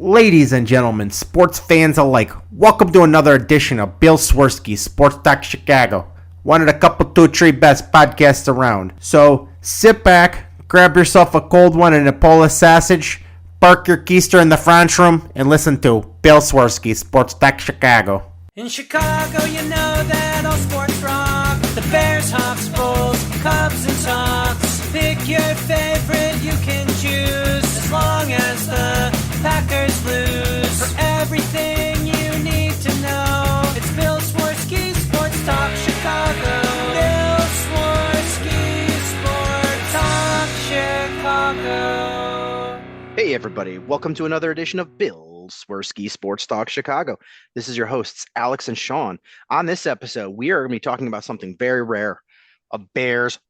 Ladies and gentlemen, sports fans alike, welcome to another edition of Bill Swerski Sports Talk Chicago, one of the couple, two, three best podcasts around. So sit back, grab yourself a cold one and a Polish sausage, park your keister in the French room, and listen to Bill Swerski Sports Talk Chicago. In Chicago, you know that all sports rock. The Bears, Hawks, Bulls, Cubs, and Sox. Pick your favorite, you can choose, as long as the Packers lose. For everything you need to know, it's Bill Swerski Sports Talk Chicago. Bill Swerski Sports Talk Chicago. Hey everybody, welcome to another edition of Bill Swerski Sports Talk Chicago. This is your hosts, Alex and Sean. On this episode, we are going to be talking about something very rare, a Bears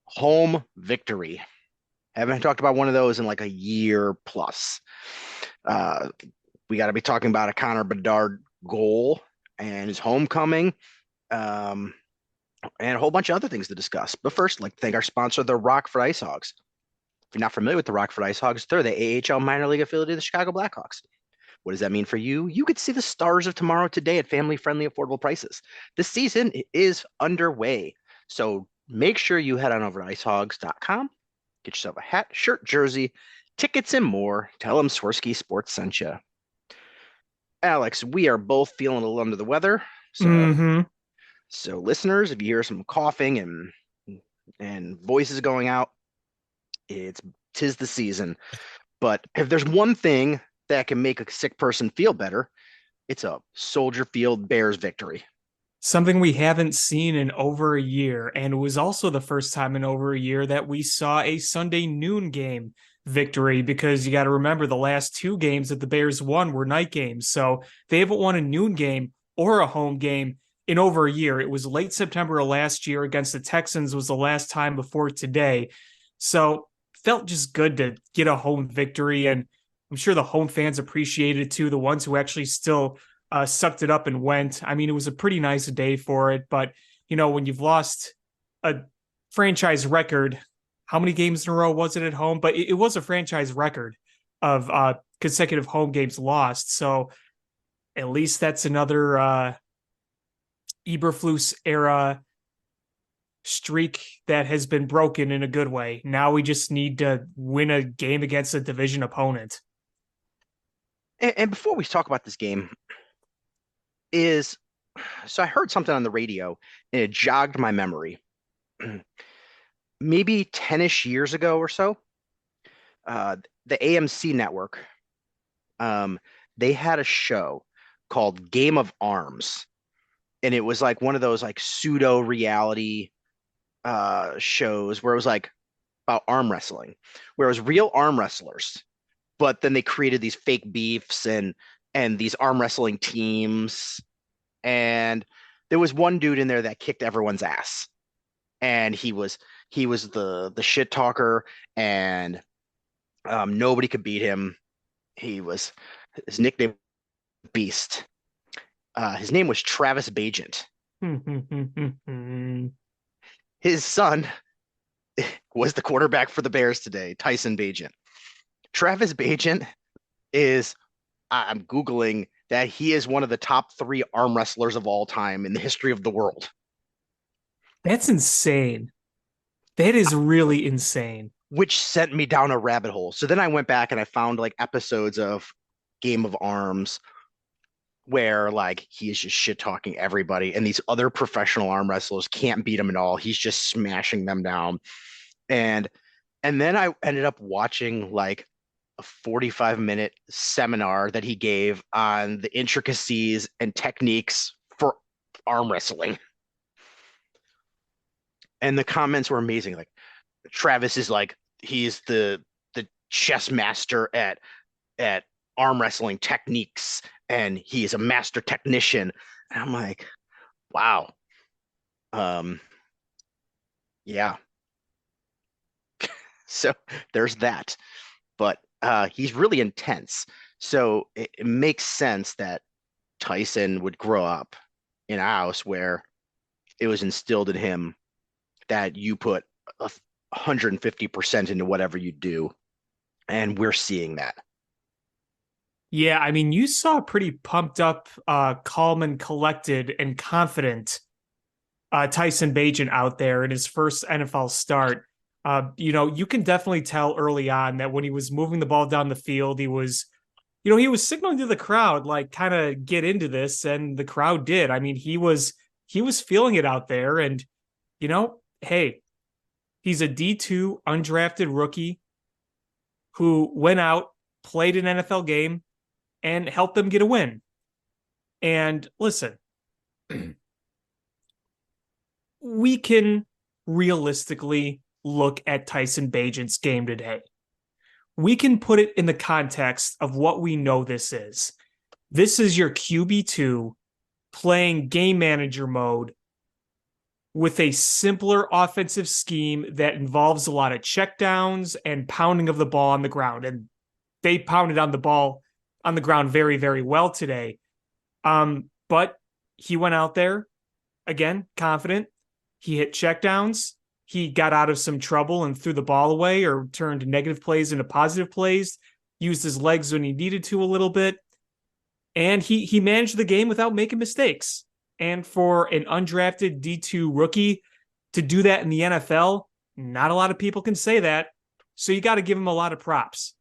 home victory. Haven't talked about one of those in like a year plus. We got to be talking about a Connor Bedard goal and his homecoming, and a whole bunch of other things to discuss. But first, I'd like to thank our sponsor, the Rockford Ice Hogs. If you're not familiar with the Rockford Ice Hogs, they're the AHL minor league affiliate of the Chicago Blackhawks. What does that mean for you? You get to see the stars of tomorrow today at family-friendly, affordable prices. This season is underway, so make sure you head on over to icehogs.com, get yourself a hat, shirt, jersey, tickets, and more. Tell them Swerski Sports sent you. Alex, we are both feeling a little under the weather, so listeners, if you hear some coughing and voices going out, tis the season. But if there's one thing that can make a sick person feel better, it's a Soldier Field Bears victory. Something we haven't seen in over a year, and it was also the first time in over a year that we saw a Sunday noon game victory, because you got to remember the last two games that the Bears won were night games, so they haven't won a noon game or a home game in over a year. It was late September of last year against the Texans was the last time before today, so felt just good to get a home victory, and I'm sure the home fans appreciated it too, the ones who actually still sucked it up and went. I mean, it was a pretty nice day for it, but, you know, when you've lost a franchise record, how many games in a row was it at home? But it was a franchise record of consecutive home games lost, so at least that's another Eberflus era streak that has been broken in a good way. Now we just need to win a game against a division opponent. And before we talk about this game, so I heard something on the radio and it jogged my memory. Maybe 10-ish years ago or so, the AMC network, they had a show called Game of Arms, and it was like one of those like pseudo reality shows where it was like about arm wrestling, where it was real arm wrestlers, but then they created these fake beefs and these arm wrestling teams. And there was one dude in there that kicked everyone's ass, and he was the shit talker, and nobody could beat him. His nickname Beast. His name was Travis Bagent. His son was the quarterback for the Bears today, Tyson Bagent. Travis Bagent is, I'm Googling that he is one of the top 3 arm wrestlers of all time in the history of the world. That's insane. That is really insane. Which sent me down a rabbit hole. So then I went back and I found like episodes of Game of Arms where like he is just shit talking everybody, and these other professional arm wrestlers can't beat him at all. He's just smashing them down. And then I ended up watching like a 45-minute seminar that he gave on the intricacies and techniques for arm wrestling. And the comments were amazing. Like, Travis is like, he's the chess master at arm wrestling techniques, and he is a master technician. And I'm like, wow. Yeah. So there's that. But he's really intense. So it makes sense that Tyson would grow up in a house where it was instilled in him that you put 150% into whatever you do. And we're seeing that. Yeah, I mean, you saw a pretty pumped up, calm and collected and confident Tyson Bagent out there in his first NFL start. You can definitely tell early on that when he was moving the ball down the field, he was signaling to the crowd, like, kind of get into this, and the crowd did. I mean, he was feeling it out there, and hey, he's a D2 undrafted rookie who went out, played an NFL game, and helped them get a win. And listen, we can realistically look at Tyson Bagent's game today. We can put it in the context of what we know this is. This is your QB2 playing game manager mode with a simpler offensive scheme that involves a lot of checkdowns and pounding of the ball on the ground. And they pounded on the ball on the ground very, very well today. But he went out there, again, confident. He hit checkdowns. He got out of some trouble and threw the ball away or turned negative plays into positive plays, used his legs when he needed to a little bit. And he managed the game without making mistakes. And for an undrafted D2 rookie to do that in the NFL, not a lot of people can say that. So you got to give him a lot of props.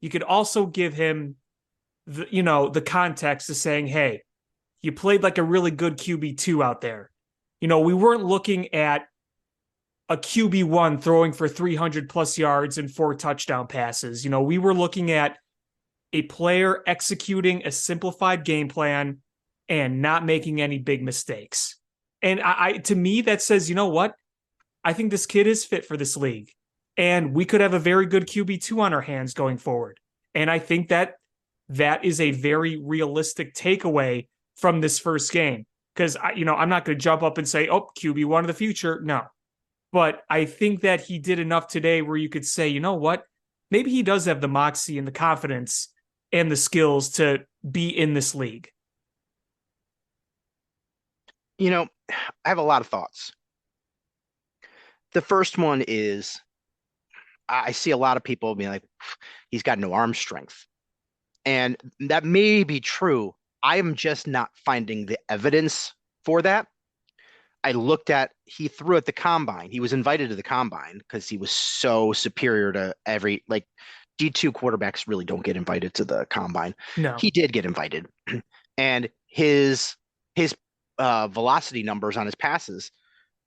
You could also give him the context of saying, hey, you played like a really good QB2 out there. We weren't looking at a QB1 throwing for 300 plus yards and 4 touchdown passes. We were looking at a player executing a simplified game plan and not making any big mistakes. And to me, that says, you know what? I think this kid is fit for this league. And we could have a very good QB2 on our hands going forward. And I think that is a very realistic takeaway from this first game. Because, I'm not going to jump up and say, oh, QB1 of the future. No. But I think that he did enough today where you could say, you know what? Maybe he does have the moxie and the confidence and the skills to be in this league. I have a lot of thoughts. The first one is I see a lot of people being like, he's got no arm strength. And that may be true. I am just not finding the evidence for that. He threw at the combine. He was invited to the combine because he was so superior to every, like, D2 quarterbacks really don't get invited to the combine. No. He did get invited. And his velocity numbers on his passes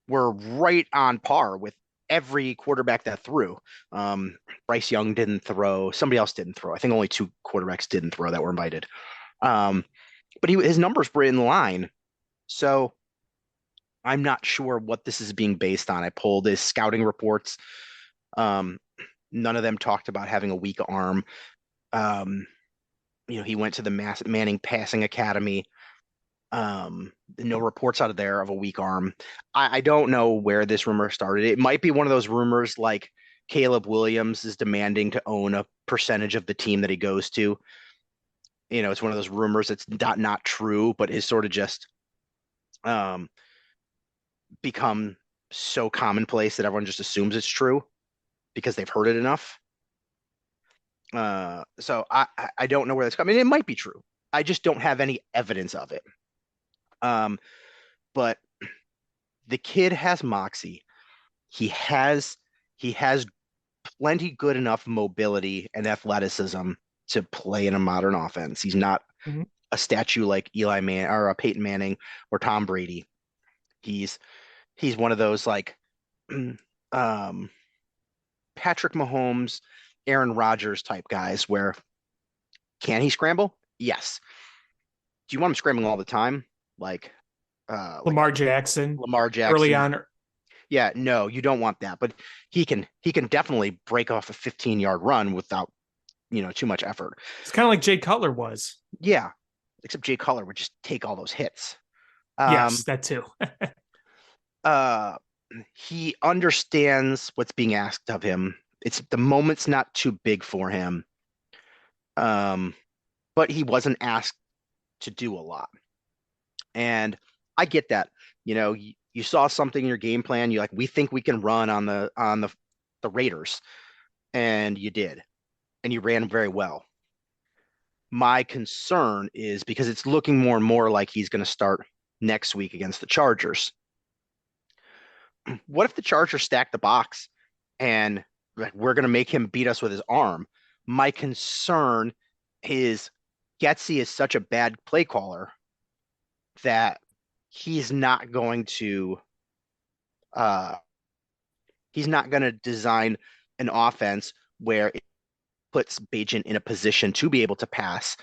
were right on par with every quarterback that threw. Bryce Young didn't throw. Somebody else didn't throw. I think only 2 quarterbacks didn't throw that were invited. But his numbers were in line. So I'm not sure what this is being based on. I pulled his scouting reports. None of them talked about having a weak arm. He went to the Manning Passing Academy. No reports out of there of a weak arm. I don't know where this rumor started. It might be one of those rumors like Caleb Williams is demanding to own a percentage of the team that he goes to. It's one of those rumors that's not true, but is sort of just become so commonplace that everyone just assumes it's true because they've heard it enough. So I don't know where that's coming. It might be true. I just don't have any evidence of it. But the kid has moxie. He has plenty good enough mobility and athleticism to play in a modern offense. He's not a statue like Eli Manning or a Peyton Manning or Tom Brady. He's one of those like Patrick Mahomes, Aaron Rodgers type guys where can he scramble? Yes. Do you want him scrambling all the time? Like Lamar Jackson early on. Yeah, no, you don't want that. But he can definitely break off a 15-yard run without too much effort. It's kind of like Jay Cutler was. Yeah, except Jay Cutler would just take all those hits. Yes, that too. He understands what's being asked of him. The moment's not too big for him. But he wasn't asked to do a lot. And I get that. You saw something in your game plan. You're like, we think we can run on the Raiders. And you did. And you ran very well. My concern is because it's looking more and more like he's going to start next week against the Chargers. What if the Chargers stack the box and we're going to make him beat us with his arm? My concern is Getsy is such a bad play caller that he's not going to uh he's not going to design an offense where it puts Bagent in a position to be able to pass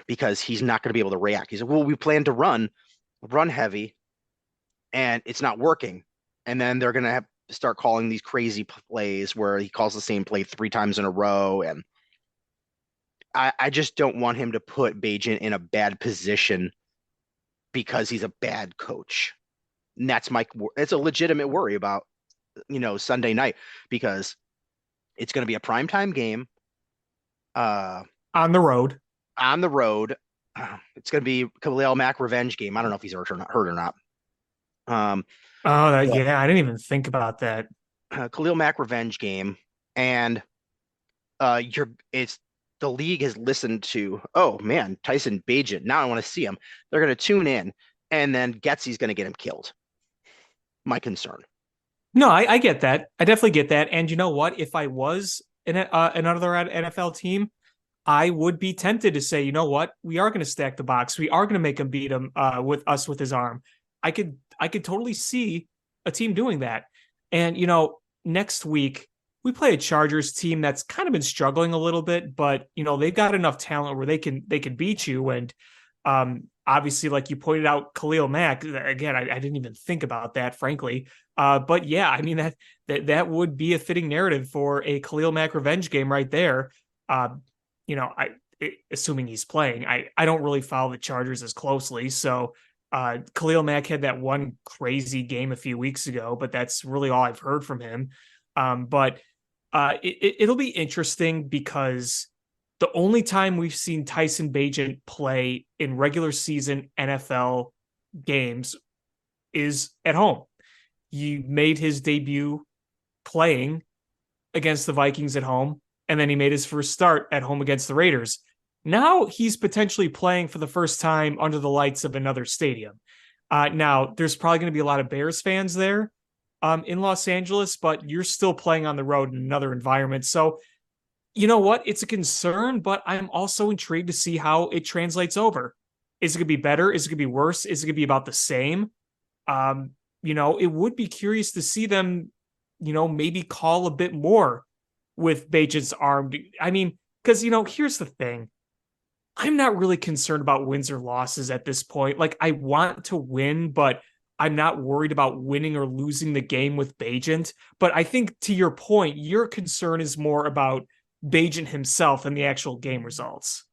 because he's not going to be able to react. He's like, well, we plan to run heavy, and it's not working. And then they're going to have to start calling these crazy plays where he calls the same play 3 times in a row. And I just don't want him to put Bagent in a bad position because he's a bad coach. And it's a legitimate worry about, Sunday night, because it's going to be a primetime game On the road. on the road. It's going to be Khalil Mack revenge game. I don't know if he's hurt or not. Yeah, I didn't even think about that. Khalil Mack revenge game, and it's the league has listened to, oh man, Tyson Bagent. Now I want to see him. They're going to tune in, and then Getsy's going to get him killed. My concern. No, I get that. I definitely get that. And you know what? If I was in another NFL team, I would be tempted to say, you know what? We are going to stack the box. We are going to make him beat him with his arm. I could totally see a team doing that. And next week we play a Chargers team that's kind of been struggling a little bit, but they've got enough talent where they can beat you. And obviously, like you pointed out, Khalil Mack, again, I didn't even think about that, frankly. But yeah, I mean, that would be a fitting narrative for a Khalil Mack revenge game right there. Assuming he's playing, I don't really follow the Chargers as closely. So Khalil Mack had that one crazy game a few weeks ago, but that's really all I've heard from him. But it'll be interesting because the only time we've seen Tyson Bagent play in regular season NFL games is at home. He made his debut playing against the Vikings at home, and then he made his first start at home against the Raiders. Now he's potentially playing for the first time under the lights of another stadium. Now, there's probably going to be a lot of Bears fans there in Los Angeles, but you're still playing on the road in another environment. So, you know what? It's a concern, but I'm also intrigued to see how it translates over. Is it going to be better? Is it going to be worse? Is it going to be about the same? It would be curious to see them, maybe call a bit more with Bagent's arm. I mean, because, here's the thing. I'm not really concerned about wins or losses at this point. Like, I want to win, but I'm not worried about winning or losing the game with Bagent. But I think, to your point, your concern is more about Bagent himself and the actual game results.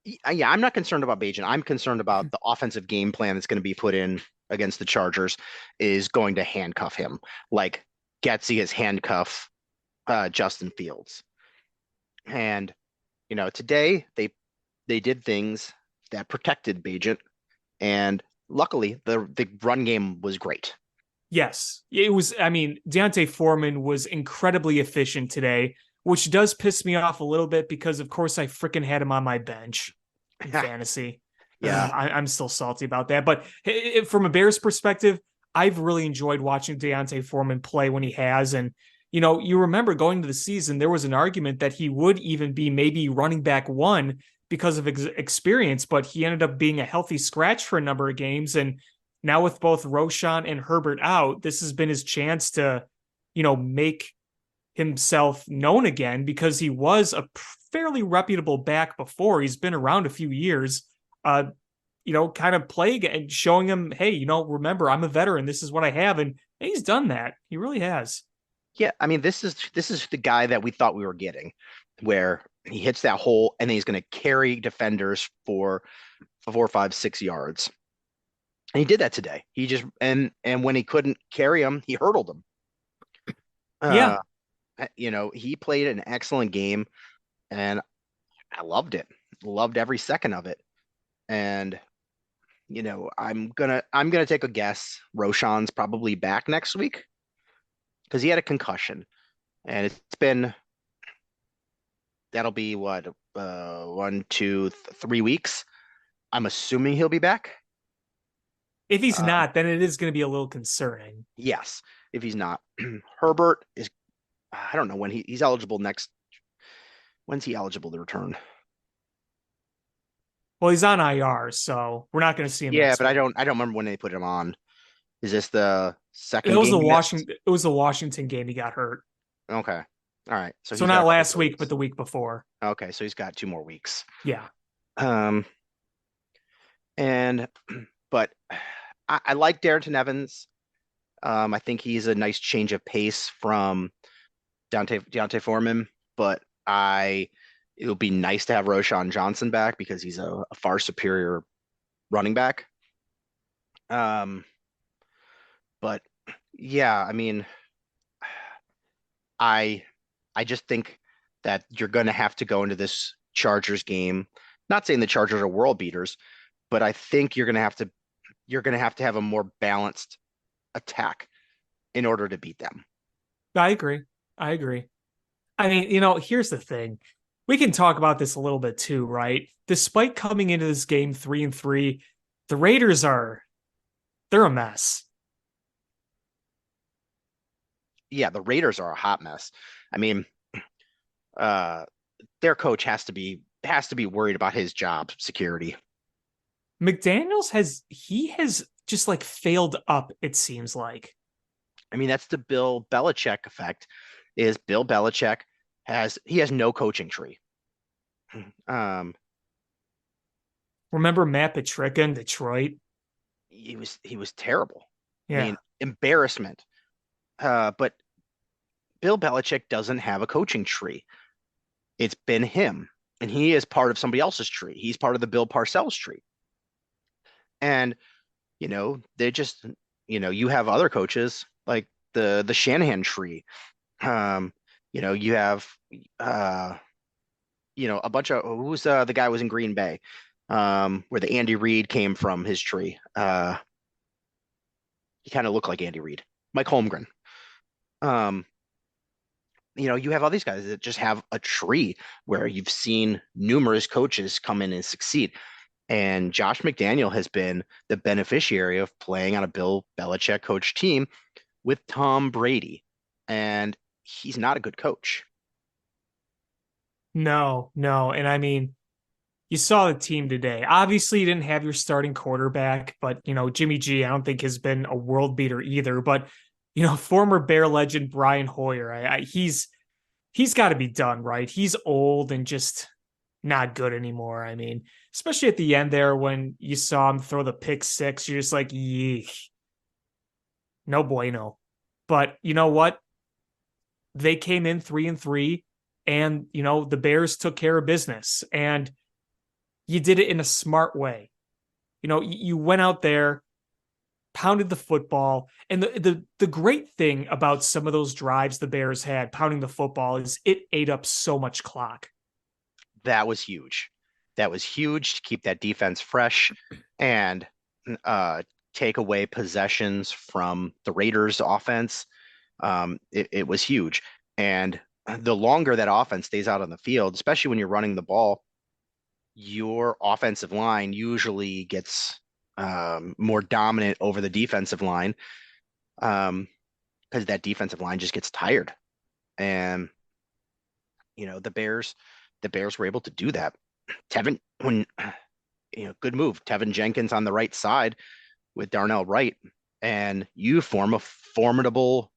Yeah, I'm not concerned about Bagent. I'm concerned about the offensive game plan that's going to be put in against the Chargers is going to handcuff him. Like Getsy has handcuffed Justin Fields. And, today they did things that protected Bagent. And luckily, the run game was great. Yes, it was. I mean, D'Onta Foreman was incredibly efficient today, which does piss me off a little bit because, of course, I freaking had him on my bench in fantasy. Yeah, I'm still salty about that. But from a Bears perspective, I've really enjoyed watching D'Onta Foreman play when he has. And, you remember going to the season, there was an argument that he would even be maybe running back one because of experience, but he ended up being a healthy scratch for a number of games. And now with both Roschon and Herbert out, this has been his chance to, make himself known again because he was a fairly reputable back before. He's been around a few years, kind of playing and showing him, hey, remember, I'm a veteran. This is what I have. And he's done that. He really has. Yeah, I mean, this is the guy that we thought we were getting, where he hits that hole and then he's going to carry defenders for 4, 5, 6 yards. And he did that today. He just and when he couldn't carry him, he hurdled him. Yeah. He played an excellent game, and I loved it. Loved every second of it. And I'm gonna take a guess. Roschon's probably back next week because he had a concussion, and it's been that'll be what 3 weeks. I'm assuming he'll be back. If he's Um, not, then it is going to be a little concerning. yes, if he's not, Herbert is. I don't know when he's eligible next. When's he eligible to return? Well, he's on IR, so we're not going to see him. Yeah, next but I week. don't remember when they put him on. Is this the It second was game? It was the Washington game. He got hurt. Okay. All right. So So he's not got last 4 week, weeks. but the week before. Okay, so he's got 2 more weeks. Yeah. Um, and but I like Darrington Evans. I think he's a nice change of pace from Deontay Foreman, but it would be nice to have Roshan Johnson back because he's a far superior running back. But yeah, I mean, I I just think that you're going to have to go into this Chargers game. Not saying the Chargers are world beaters, but I think you're going to have a more balanced attack in order to beat them. I agree. I agree. I mean, here's the thing. We can talk about this a little bit too, right? Despite coming into this game 3-3, the Raiders they're a mess. Yeah, the Raiders are a hot mess. I mean, their coach has to be worried about his job security. McDaniels has just like failed up, it seems like. I mean, that's the Bill Belichick effect. Is Bill Belichick has no coaching tree. Remember Matt Patricia in Detroit? He was terrible. Yeah. I mean, embarrassment. But Bill Belichick doesn't have a coaching tree. It's been him, and he is part of somebody else's tree. He's part of the Bill Parcells tree. And they just you have other coaches like the Shanahan tree. You have a bunch of who's the guy was in Green Bay, where the Andy Reid came from his tree. He kind of looked like Andy Reid, Mike Holmgren. You have all these guys that just have a tree where you've seen numerous coaches come in and succeed. And Josh McDaniel has been the beneficiary of playing on a Bill Belichick coach team with Tom Brady. And he's not a good coach. No. And I mean, you saw the team today. Obviously, you didn't have your starting quarterback, but Jimmy G, I don't think has been a world beater either. But former Bear legend Brian Hoyer, he's got to be done, right? He's old and just not good anymore. I mean, especially at the end there when you saw him throw the pick six, you're just like, yeesh, no bueno. But you know what? They came in 3-3, and the Bears took care of business, and you did it in a smart way. You went out there, pounded the football, and the great thing about some of those drives the Bears had pounding the football is it ate up so much clock. That was huge. That was huge to keep that defense fresh and take away possessions from the Raiders offense. It was huge. And the longer that offense stays out on the field, especially when you're running the ball, your offensive line usually gets more dominant over the defensive line because that defensive line just gets tired. And the Bears were able to do that. Good move. Tevin Jenkins on the right side with Darnell Wright, and you form a formidable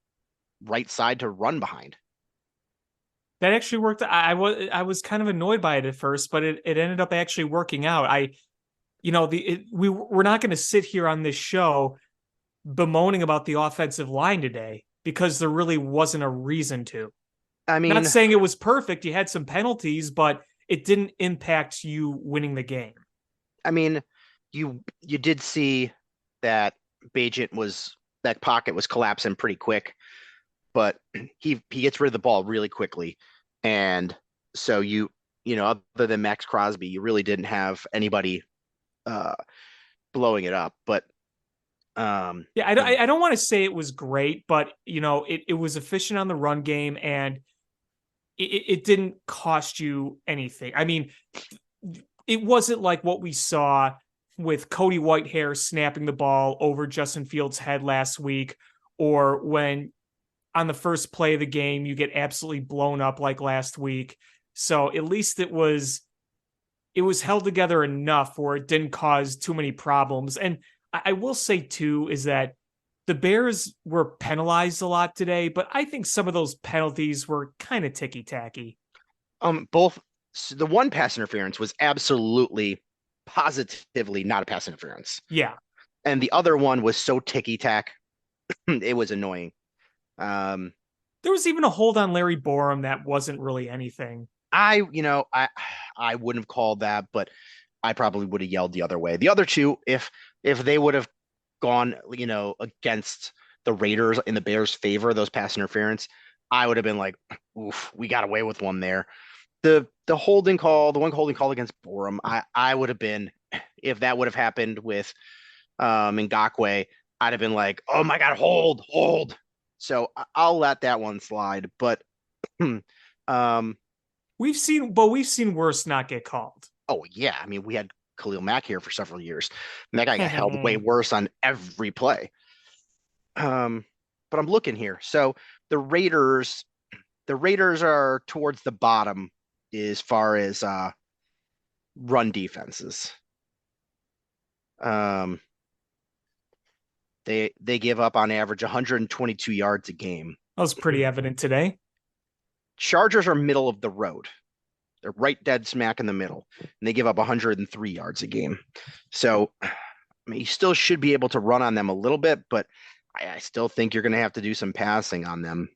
right side to run behind. That actually worked. I was kind of annoyed by it at first, but it ended up actually working out. We're not going to sit here on this show bemoaning about the offensive line today because there really wasn't a reason to. I mean, not saying it was perfect. You had some penalties, but it didn't impact you winning the game. I mean, you did see that that pocket was collapsing pretty quick, but he gets rid of the ball really quickly. And so other than Max Crosby, you really didn't have anybody blowing it up. But I don't want to say it was great, but it was efficient on the run game, and it didn't cost you anything. I mean, it wasn't like what we saw with Cody Whitehair snapping the ball over Justin Fields' head last week, or when on the first play of the game, you get absolutely blown up like last week. So at least it was held together enough where it didn't cause too many problems. And I will say too, is that the Bears were penalized a lot today, but I think some of those penalties were kind of ticky-tacky. Both the one pass interference was absolutely positively not a pass interference. Yeah. And the other one was so ticky-tack, it was annoying. There was even a hold on Larry Borum that wasn't really anything. I wouldn't have called that, but I probably would have yelled the other way. The other two, if they would have gone, against the Raiders in the Bears' favor, those pass interference, I would have been like, oof, we got away with one there. The holding call, the one holding call against Borum, I would have been, if that would have happened with Ngakoue, I'd have been like, oh my God, hold. So I'll let that one slide. But we've seen worse not get called. Oh yeah, I mean, we had Khalil Mack here for several years, and that guy got held way worse on every play. But I'm looking here. So the Raiders are towards the bottom as far as run defenses. They give up on average 122 yards a game. That was pretty evident today. Chargers are middle of the road. They're right dead smack in the middle, and they give up 103 yards a game. So, I mean, you still should be able to run on them a little bit, but I still think you're going to have to do some passing on them.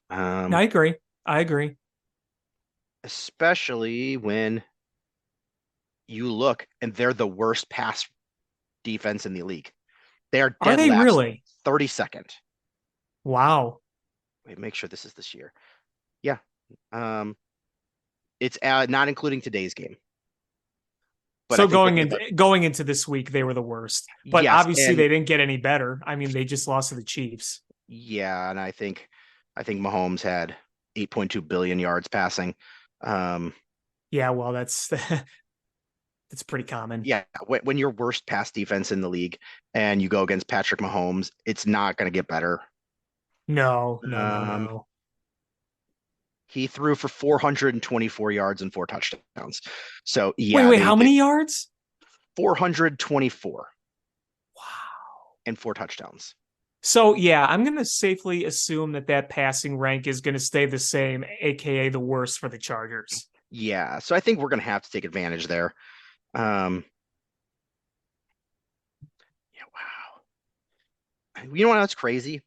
I agree. Especially when you look and they're the worst pass defense in the league. They are dead they last, really? 32nd. Wow. Wait, make sure this is this year. Yeah. It's not including today's game. But so going into this week, they were the worst. But yes, obviously they didn't get any better. I mean, they just lost to the Chiefs. Yeah, and I think Mahomes had 8.2 billion yards passing. Yeah, well, that's pretty common. Yeah, when you're worst pass defense in the league and you go against Patrick Mahomes, it's not going to get better. No. He threw for 424 yards and 4 touchdowns. So yeah. Wait, how many yards? 424. Wow. And 4 touchdowns. So yeah, I'm going to safely assume that passing rank is going to stay the same, aka the worst for the Chargers. Yeah, so I think we're going to have to take advantage there. Yeah, wow. You know what else crazy?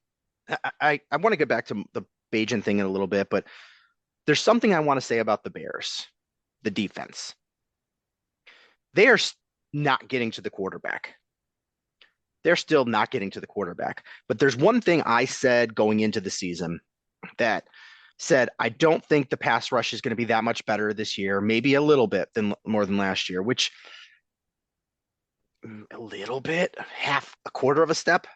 I want to get back to the Bagent thing in a little bit, but there's something I want to say about the Bears, the defense. They are not getting to the quarterback. They're still not getting to the quarterback. But there's one thing I said going into the season that said, I don't think the pass rush is going to be that much better this year, maybe a little bit more than last year, which a little bit, a quarter of a step.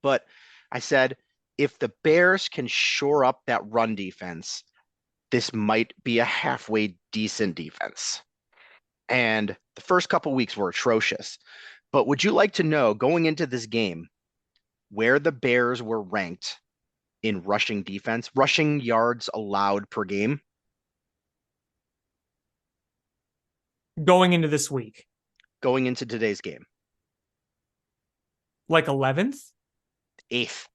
But I said, if the Bears can shore up that run defense, this might be a halfway decent defense. And the first couple weeks were atrocious. But would you like to know, going into this game, where the Bears were ranked in rushing defense, rushing yards allowed per game? Going into this week. Going into today's game. Like 11th? 8th.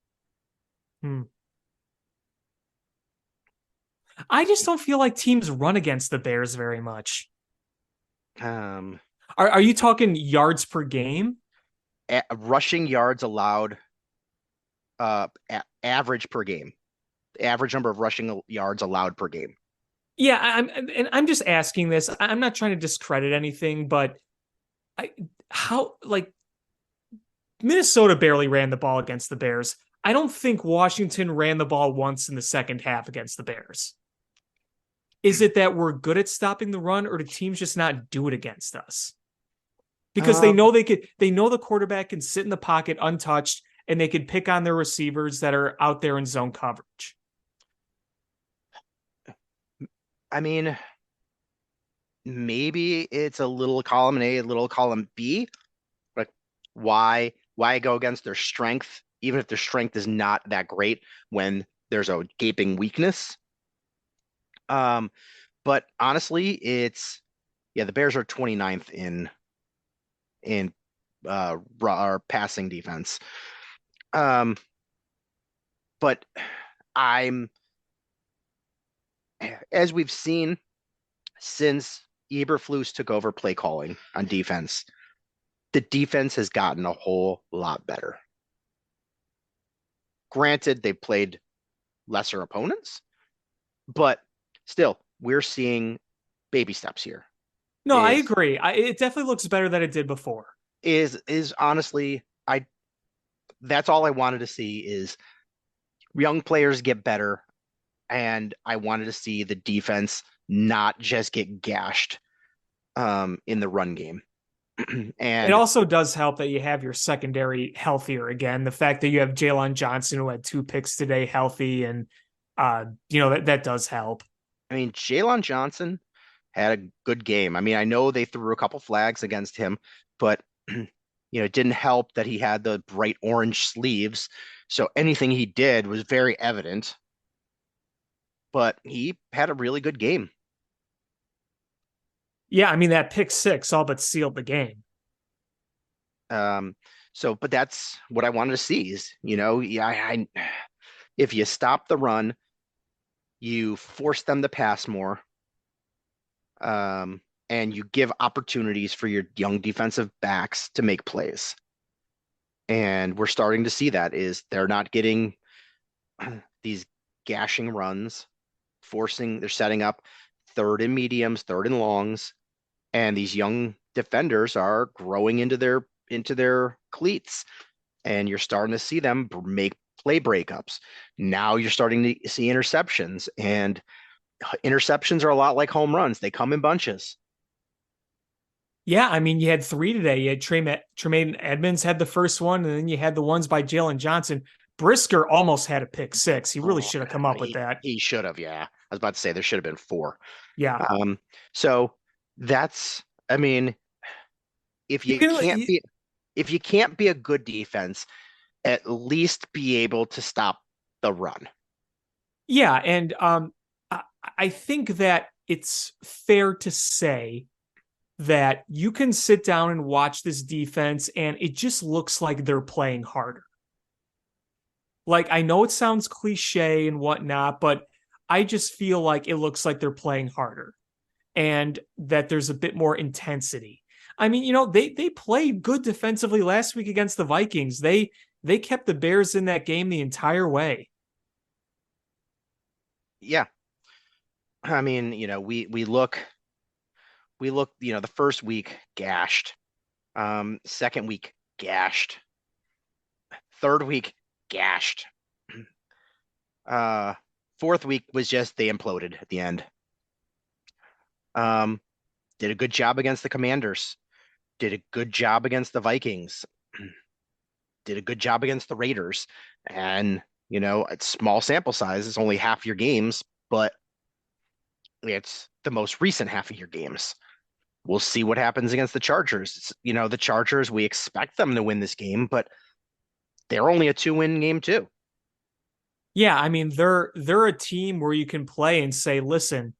I just don't feel like teams run against the Bears very much. Are you talking yards per game? Rushing yards allowed, average per game. The average number of rushing yards allowed per game. Yeah, I'm just asking this. I'm not trying to discredit anything, but Minnesota barely ran the ball against the Bears. I don't think Washington ran the ball once in the second half against the Bears. Is it that we're good at stopping the run, or do teams just not do it against us? Because they know the quarterback can sit in the pocket untouched, and they can pick on their receivers that are out there in zone coverage. I mean, maybe it's a little column A, a little column B. Like, why go against their strength, even if their strength is not that great when there's a gaping weakness? Um, but honestly, the Bears are 29th in our passing defense. Um, but I'm as we've seen since Eberflus took over play calling on defense, the defense has gotten a whole lot better. Granted, they played lesser opponents, but still, we're seeing baby steps here. No, I agree. It definitely looks better than it did before. Is honestly, I that's all I wanted to see is young players get better, and I wanted to see the defense not just get gashed in the run game. It And also does help that you have your secondary healthier again. The fact that you have Jalen Johnson, who had 2 picks today, healthy, and that does help. I mean, Jalen Johnson had a good game. I mean, I know they threw a couple flags against him, but it didn't help that he had the bright orange sleeves. So anything he did was very evident. But he had a really good game. Yeah, I mean, that pick 6 all but sealed the game. But that's what I wanted to see is, if you stop the run, you force them to pass more, and you give opportunities for your young defensive backs to make plays. And we're starting to see that is they're not getting these gashing runs, they're setting up third and mediums, third and longs, and these young defenders are growing into their cleats, and you're starting to see them make play breakups. Now you're starting to see interceptions, and interceptions are a lot like home runs. They come in bunches. Yeah, I mean, you had 3 today. You had Tremaine Edmonds had the first one, and then you had the ones by Jalen Johnson. Brisker almost had a pick 6. He really should have come up with that. He should have, yeah. I was about to say there should have been 4. Yeah. So that's, I mean, if you can't be a good defense, at least be able to stop the run. Yeah, and I think that it's fair to say that you can sit down and watch this defense, and it just looks like they're playing harder. Like, I know it sounds cliche and whatnot, but I just feel like it looks like they're playing harder and that there's a bit more intensity. I mean, they played good defensively last week against the Vikings. They kept the Bears in that game the entire way. Yeah. I mean, we look, the first week gashed, second week gashed, third week gashed, fourth week was just they imploded at the end. Did a good job against the Commanders, did a good job against the Vikings, did a good job against the Raiders, and it's small sample size, it's only half your games, but it's the most recent half of your games. We'll see what happens against the Chargers. The Chargers, we expect them to win this game, but they're only a 2-win game too. Yeah, I mean, they're a team where you can play and say, listen,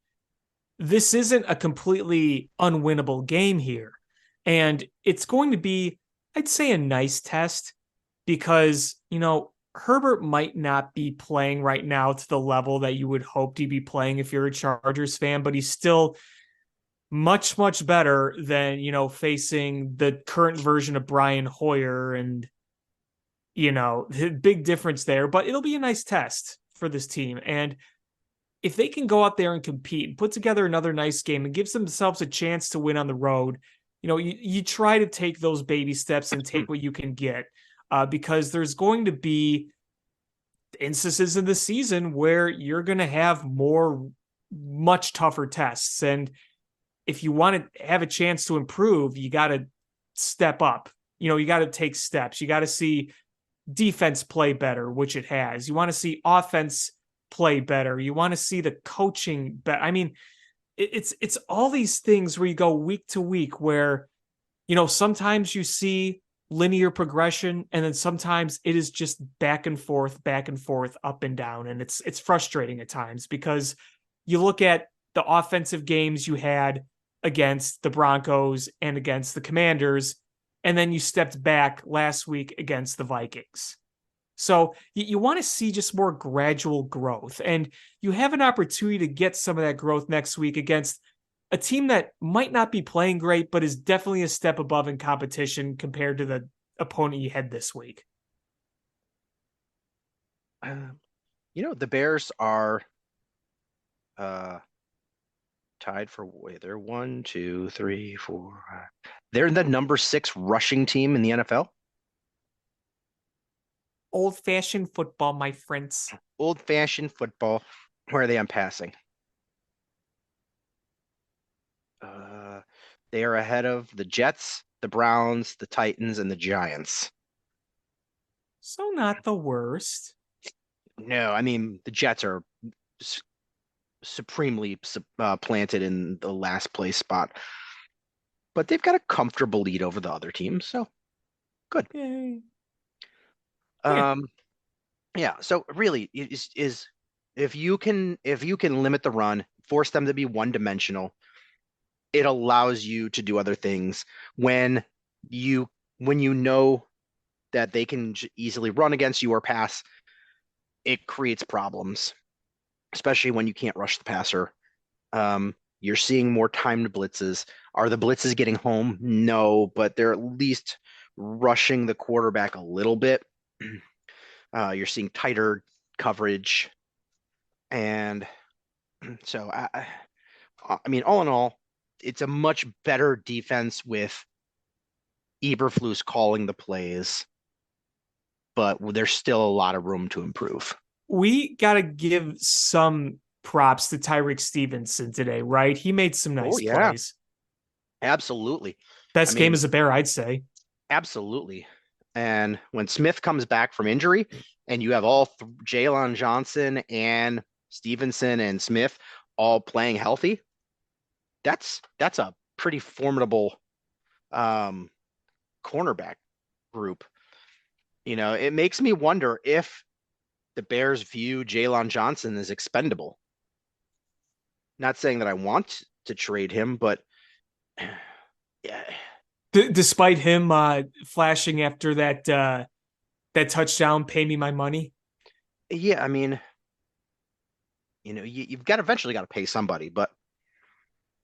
this isn't a completely unwinnable game here. And it's going to be, I'd say, a nice test because, Herbert might not be playing right now to the level that you would hope to be playing if you're a Chargers fan, but he's still much, much better than, facing the current version of Brian Hoyer and, the big difference there. But it'll be a nice test for this team. And if they can go out there and compete and put together another nice game and gives themselves a chance to win on the road, you try to take those baby steps and take what you can get. Because there's going to be instances in the season where you're going to have much tougher tests. And if you want to have a chance to improve, you got to step up. You got to take steps. You got to see defense play better, which it has. You want to see offense play better. You want to see the coaching better. I mean, it's all these things where you go week to week where, sometimes you see linear progression, and then sometimes it is just back and forth, up and down. And it's frustrating at times because you look at the offensive games you had against the Broncos and against the Commanders, and then you stepped back last week against the Vikings. So you want to see just more gradual growth, and you have an opportunity to get some of that growth next week against a team that might not be playing great, but is definitely a step above in competition compared to the opponent you had this week. The Bears are tied for they're 1, 2, 3, 4. They're the number 6 rushing team in the NFL. Old-fashioned football, my friends. Old-fashioned football. Where are they on passing? They are ahead of the Jets, the Browns, the Titans, and the Giants. So not the worst. No, I mean, the Jets are supremely planted in the last place spot. But they've got a comfortable lead over the other teams, so good. Yay. Yeah. So really, is if you can limit the run, force them to be one-dimensional, it allows you to do other things when you know that they can easily run against you or pass. It creates problems, especially when you can't rush the passer. You're seeing more timed blitzes. Are the blitzes getting home? No, but they're at least rushing the quarterback a little bit. You're seeing tighter coverage. And so, I mean, all in all, it's a much better defense with Eberflus calling the plays, but there's still a lot of room to improve. We got to give some props to Tyreek Stevenson today, right? He made some nice plays. Absolutely. Best game as a Bear, I'd say. Absolutely. And when Smith comes back from injury and you have all Jalen Johnson and Stevenson and Smith all playing healthy, that's a pretty formidable cornerback group. It makes me wonder if the Bears view Jalen Johnson as expendable. Not saying that I want to trade him, but yeah. Despite him flashing after that touchdown, pay me my money. Yeah, I mean, you've got eventually got to pay somebody, but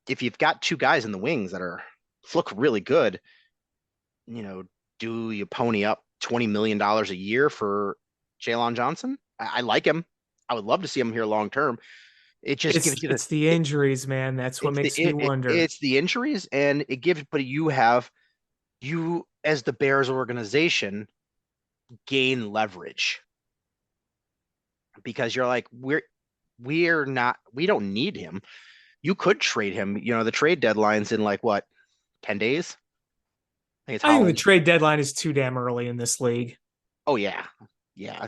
if you've got two guys in the wings that look really good, do you pony up $20 million a year for Jalen Johnson? I like him. I would love to see him here long term. It just gives you it's the injuries, man. That's what makes me wonder. It's the injuries, and it gives, but you as the Bears organization gain leverage because you're like, we don't need him. You could trade him. The trade deadline's in like what, 10 days? I think the trade deadline is too damn early in this league. Oh yeah. Yeah.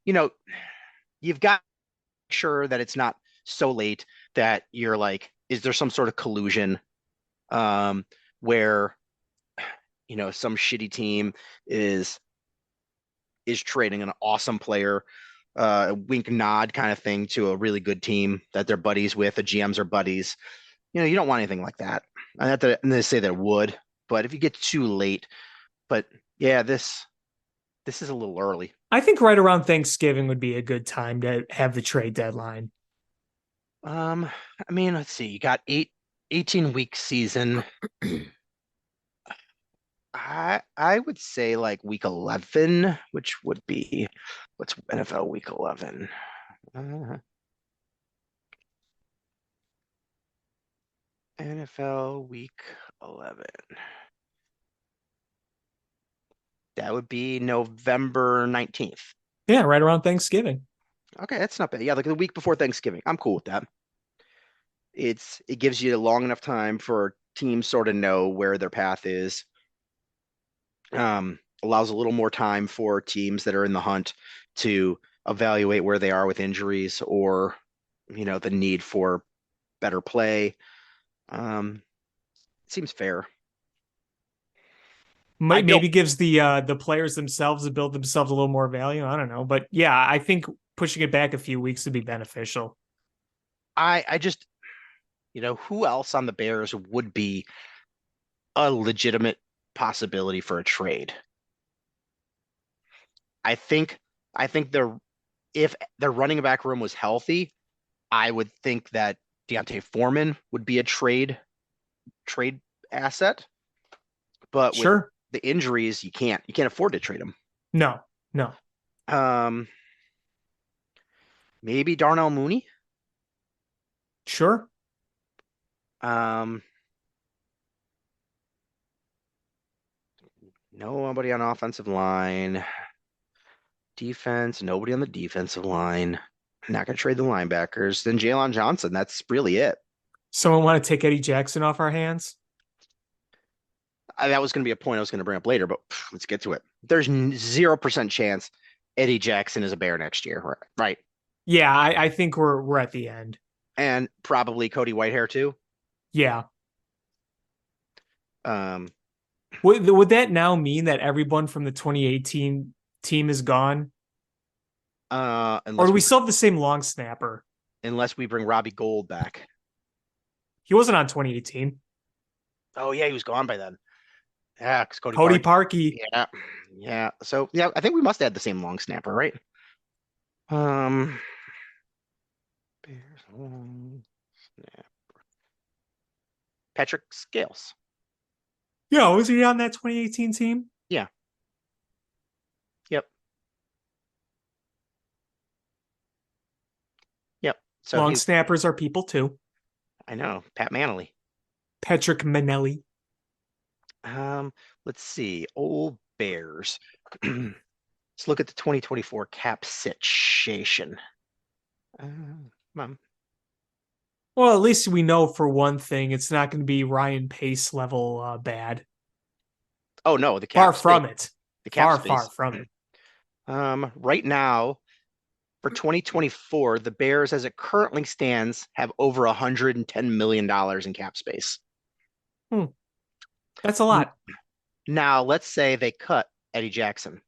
You've got to make sure that it's not so late that you're like, is there some sort of collusion where, some shitty team is trading an awesome player, wink nod kind of thing to a really good team that they're buddies with, the GMs are buddies. You don't want anything like that. I have to say that it would, but if you get too late, but yeah, this is a little early. I think right around Thanksgiving would be a good time to have the trade deadline. I mean, let's see. You got 18-week season. I would say like week 11, which would be what's NFL week 11. NFL week 11. That would be November 19th. Yeah, right around Thanksgiving. Okay, that's not bad. Yeah, like the week before Thanksgiving. I'm cool with that. It gives you a long enough time for teams sort of know where their path is. Allows a little more time for teams that are in the hunt to evaluate where they are with injuries or, the need for better play. Seems fair. Maybe gives the players themselves to build themselves a little more value. I don't know, but yeah, I think pushing it back a few weeks would be beneficial. I just, who else on the Bears would be a legitimate possibility for a trade? I think if their running back room was healthy, I would think that Deontay Foreman would be a trade asset. But with Sure. the injuries, you can't afford to trade him. No. Maybe Darnell Mooney. Sure. Nobody on offensive line. Defense, nobody on the defensive line. Not going to trade the linebackers. Then Jalen Johnson. That's really it. Someone want to take Eddie Jackson off our hands? That was going to be a point I was going to bring up later, but let's get to it. There's 0% chance Eddie Jackson is a Bear next year, right? Yeah, I think we're at the end. And probably Cody Whitehair too. Yeah. Um, would that now mean that everyone from the 2018 team is gone? Or do we still have the same long snapper? Unless we bring Robbie Gould back. He wasn't on 2018. Oh yeah, he was gone by then. Yeah, because Cody Parkey. Yeah. So yeah, I think we must add the same long snapper, right? Bears long snapper. Patrick Scales. Yeah, was he on that 2018 team? Yeah. Yep. So long snappers are people too. I know. Pat Manley. Patrick Manelli. Let's see. Old Bears. Let's look at the 2024 cap situation. Well, at least we know for one thing, it's not going to be Ryan Pace level bad. Oh no, the cap far from it. The cap far from it. Right now, for 2024, the Bears, as it currently stands, have over $110 million in cap space. That's a lot. Now, let's say they cut Eddie Jackson.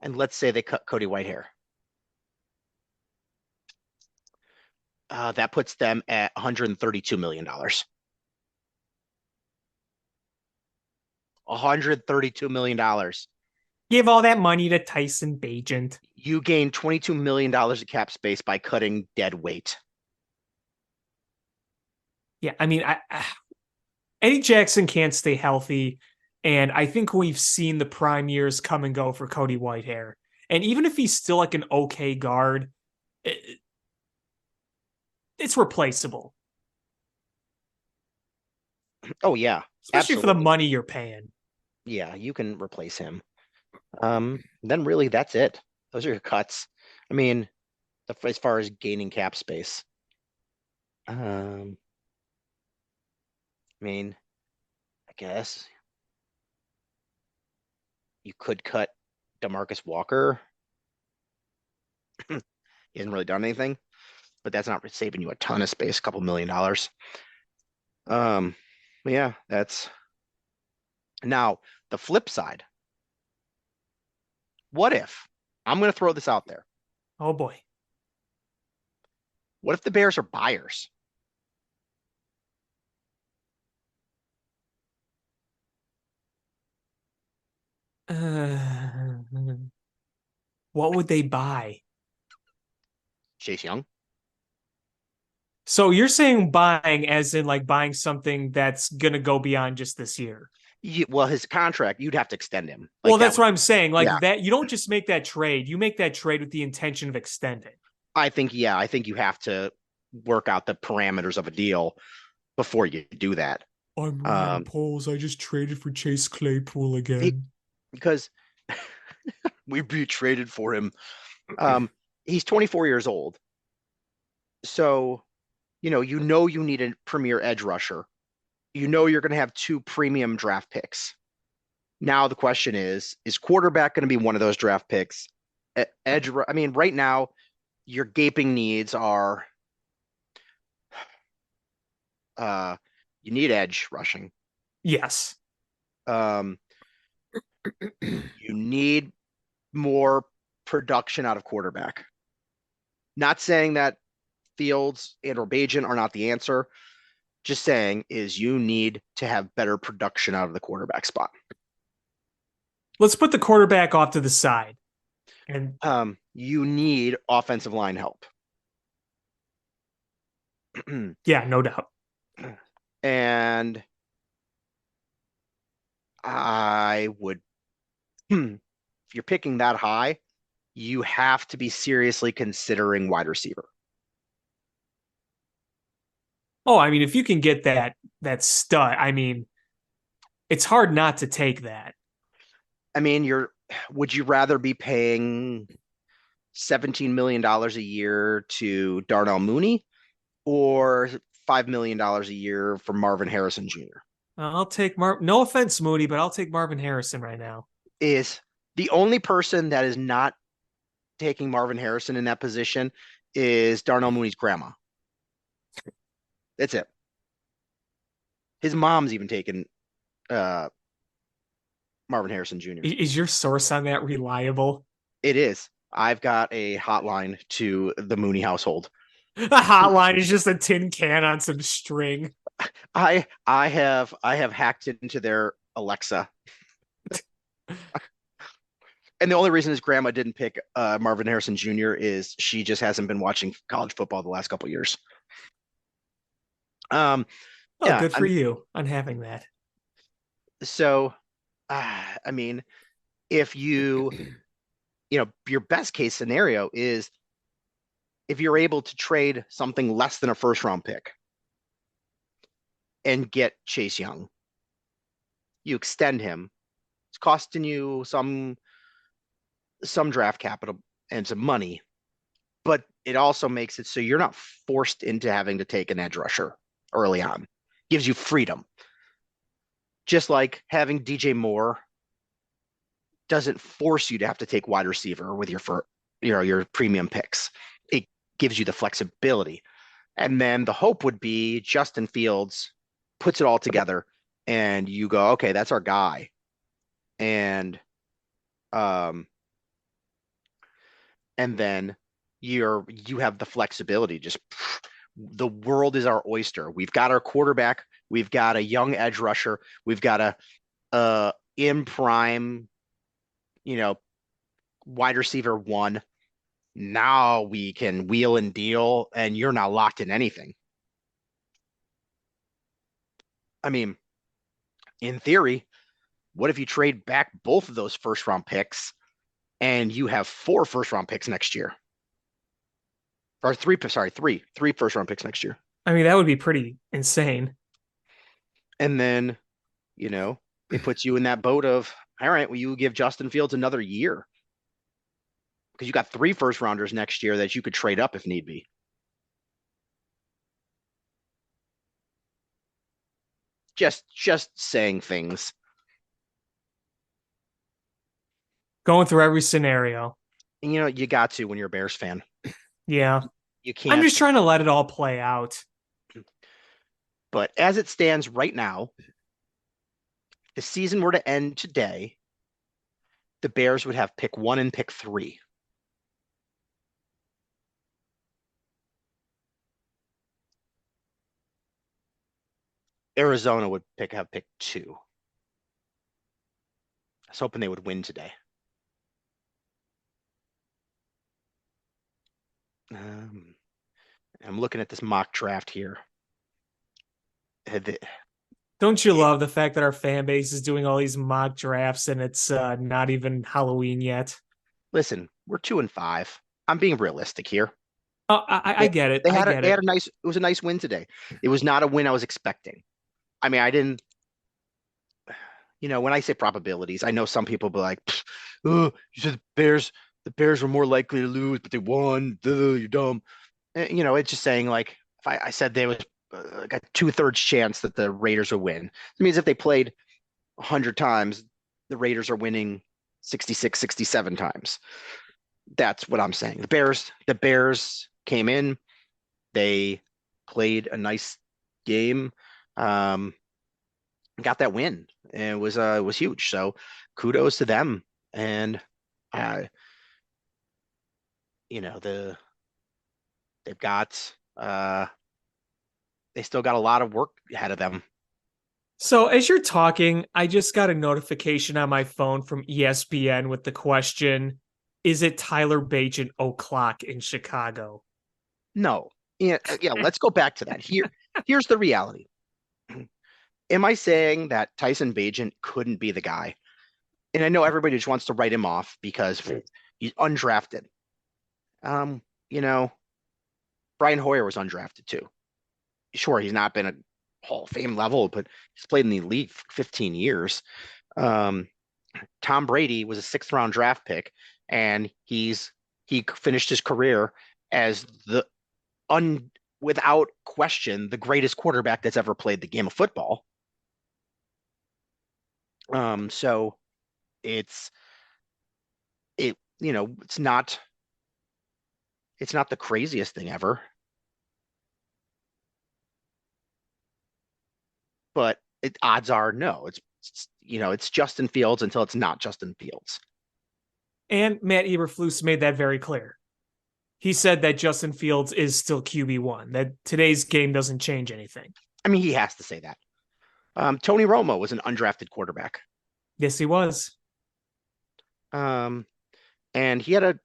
And let's say they cut Cody Whitehair. That puts them at $132 million. $132 million. Give all that money to Tyson Bagent. You gain $22 million of cap space by cutting dead weight. Yeah, I mean, Eddie Jackson can't stay healthy, and I think we've seen the prime years come and go for Cody Whitehair. And even if he's still like an okay guard, it's replaceable. Oh, yeah. Especially for the money you're paying. Yeah, you can replace him. Then really that's it. Those are your cuts. I mean, as far as gaining cap space. I guess you could cut DeMarcus Walker. He hasn't really done anything, but that's not saving you a ton of space, a couple $1 million. But yeah, that's now the flip side. What if I'm going to throw this out there? Oh boy. What if the Bears are buyers? What would they buy? Chase Young. So you're saying buying as in like buying something that's going to go beyond just this year? Well, his contract, you'd have to extend him. Well, that's what I'm saying. Like that, you don't just make that trade. You make that trade with the intention of extending. I think you have to work out the parameters of a deal before you do that. I'm Ryan Poles. I just traded for Chase Claypool again. Because we'd be traded for him. He's 24 years old. So, you need a premier edge rusher. You're going to have 2 premium draft picks. Now the question is quarterback going to be one of those draft picks? Right now your gaping needs are You need edge rushing. Yes. Um, you need more production out of quarterback. Not saying that Fields and or Bagent are not the answer. Just saying is you need to have better production out of the quarterback spot. Let's put the quarterback off to the side. And you need offensive line help. yeah, no doubt. And I would, if you're picking that high, you have to be seriously considering wide receiver. Oh, I mean, if you can get that stud, I mean, it's hard not to take that. I mean, would you rather be paying $17 million a year to Darnell Mooney or $5 million a year for Marvin Harrison Jr.? I'll take no offense, Moody, but I'll take Marvin Harrison right now. Is the only person that is not taking Marvin Harrison in that position is Darnell Mooney's grandma. That's it. His mom's even taken Marvin Harrison Jr. Is your source on that reliable? It is. I've got a hotline to the Mooney household. The hotline is just a tin can on some string. I have hacked into their Alexa. And the only reason his grandma didn't pick Marvin Harrison Jr. is she just hasn't been watching college football the last couple of years. Yeah, good for you on having that. So, I mean, if your best case scenario is if you're able to trade something less than a first round pick and get Chase Young, you extend him. It's costing you some draft capital and some money, but it also makes it so you're not forced into having to take an edge rusher early on. Gives you freedom. Just like having DJ Moore doesn't force you to have to take wide receiver with your premium picks. It gives you the flexibility. And then the hope would be Justin Fields puts it all together and you go, okay, that's our guy. And then you have the flexibility. Just the world is our oyster. We've got our quarterback. We've got a young edge rusher. We've got a in prime, wide receiver one. Now we can wheel and deal, and you're not locked in anything. I mean, in theory, what if you trade back both of those first round picks and you have 4 first round picks next year? Or three first round picks next year. I mean, that would be pretty insane. And then, it puts you in that boat of, all right, well, you give Justin Fields another year because you got 3 first rounders next year that you could trade up if need be. Just saying things. Going through every scenario. And, you got to when you're a Bears fan. Yeah. You can't. I'm just trying to let it all play out. But as it stands right now, if the season were to end today, the Bears would have pick 1 and pick 3. Arizona would have pick 2. I was hoping they would win today. I'm looking at this mock draft here. Don't you love the fact that our fan base is doing all these mock drafts and it's not even Halloween yet? Listen, we're 2-5. I'm being realistic here. Oh, I get it. They had a nice. It was a nice win today. It was not a win I was expecting. I mean, I didn't. When I say probabilities, I know some people be like, "Oh, you said the Bears were more likely to lose, but they won. Duh, you're dumb." It's just saying like if I said there was like a 2/3 chance that the Raiders would win. It means if they played 100 times, the Raiders are winning 66, 67 times. That's what I'm saying. The Bears came in, they played a nice game, um, got that win, and it was huge. So kudos to them. And uh, the they've got they still got a lot of work ahead of them. So as you're talking, I just got a notification on my phone from ESPN with the question, is it Tyler Bagent o'clock in Chicago? No, yeah. Let's go back to that. Here's the reality. Am I saying that Tyson Bagent couldn't be the guy? And I know everybody just wants to write him off because he's undrafted. Um, you know, Brian Hoyer was undrafted too. Sure, he's not been a Hall of Fame level, but he's played in the league for 15 years. Um, Tom Brady was a sixth round draft pick, and he finished his career as without question the greatest quarterback that's ever played the game of football. So it's it you know it's not the craziest thing ever, but odds are no. It's Justin Fields until it's not Justin Fields. And Matt Eberflus made that very clear. He said that Justin Fields is still QB1, that today's game doesn't change anything. I mean, he has to say that. Tony Romo was an undrafted quarterback. Yes, he was. And he had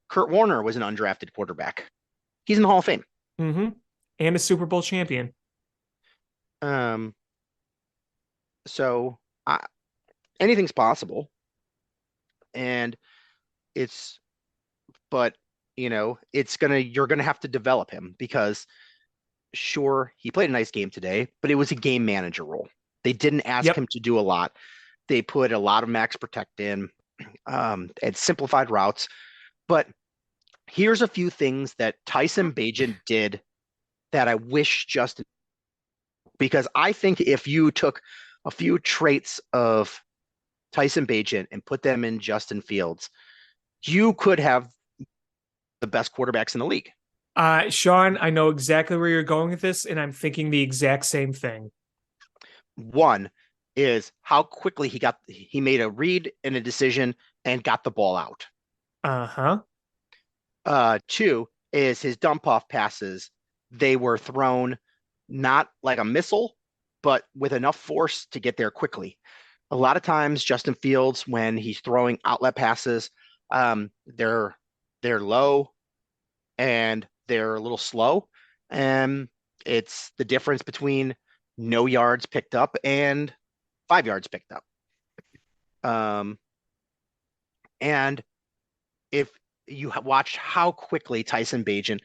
Kurt Warner was an undrafted quarterback. He's in the Hall of Fame. Mm-hmm. And a Super Bowl champion. So anything's possible. And but you're gonna have to develop him because sure, he played a nice game today, but it was a game manager role. They didn't ask him to do a lot. They put a lot of max protect in, and simplified routes. But here's a few things that Tyson Bagent did that I wish Justin, because I think if you took a few traits of Tyson Bagent and put them in Justin Fields, you could have the best quarterbacks in the league. Sean, I know exactly where you're going with this, and I'm thinking the exact same thing. One is how quickly he made a read and a decision and got the ball out. Uh-huh. Two is his dump off passes. They were thrown not like a missile, but with enough force to get there quickly. A lot of times, Justin Fields, when he's throwing outlet passes, they're low and they're a little slow. And it's the difference between no yards picked up and 5 yards picked up. And if you watched how quickly Tyson Bagent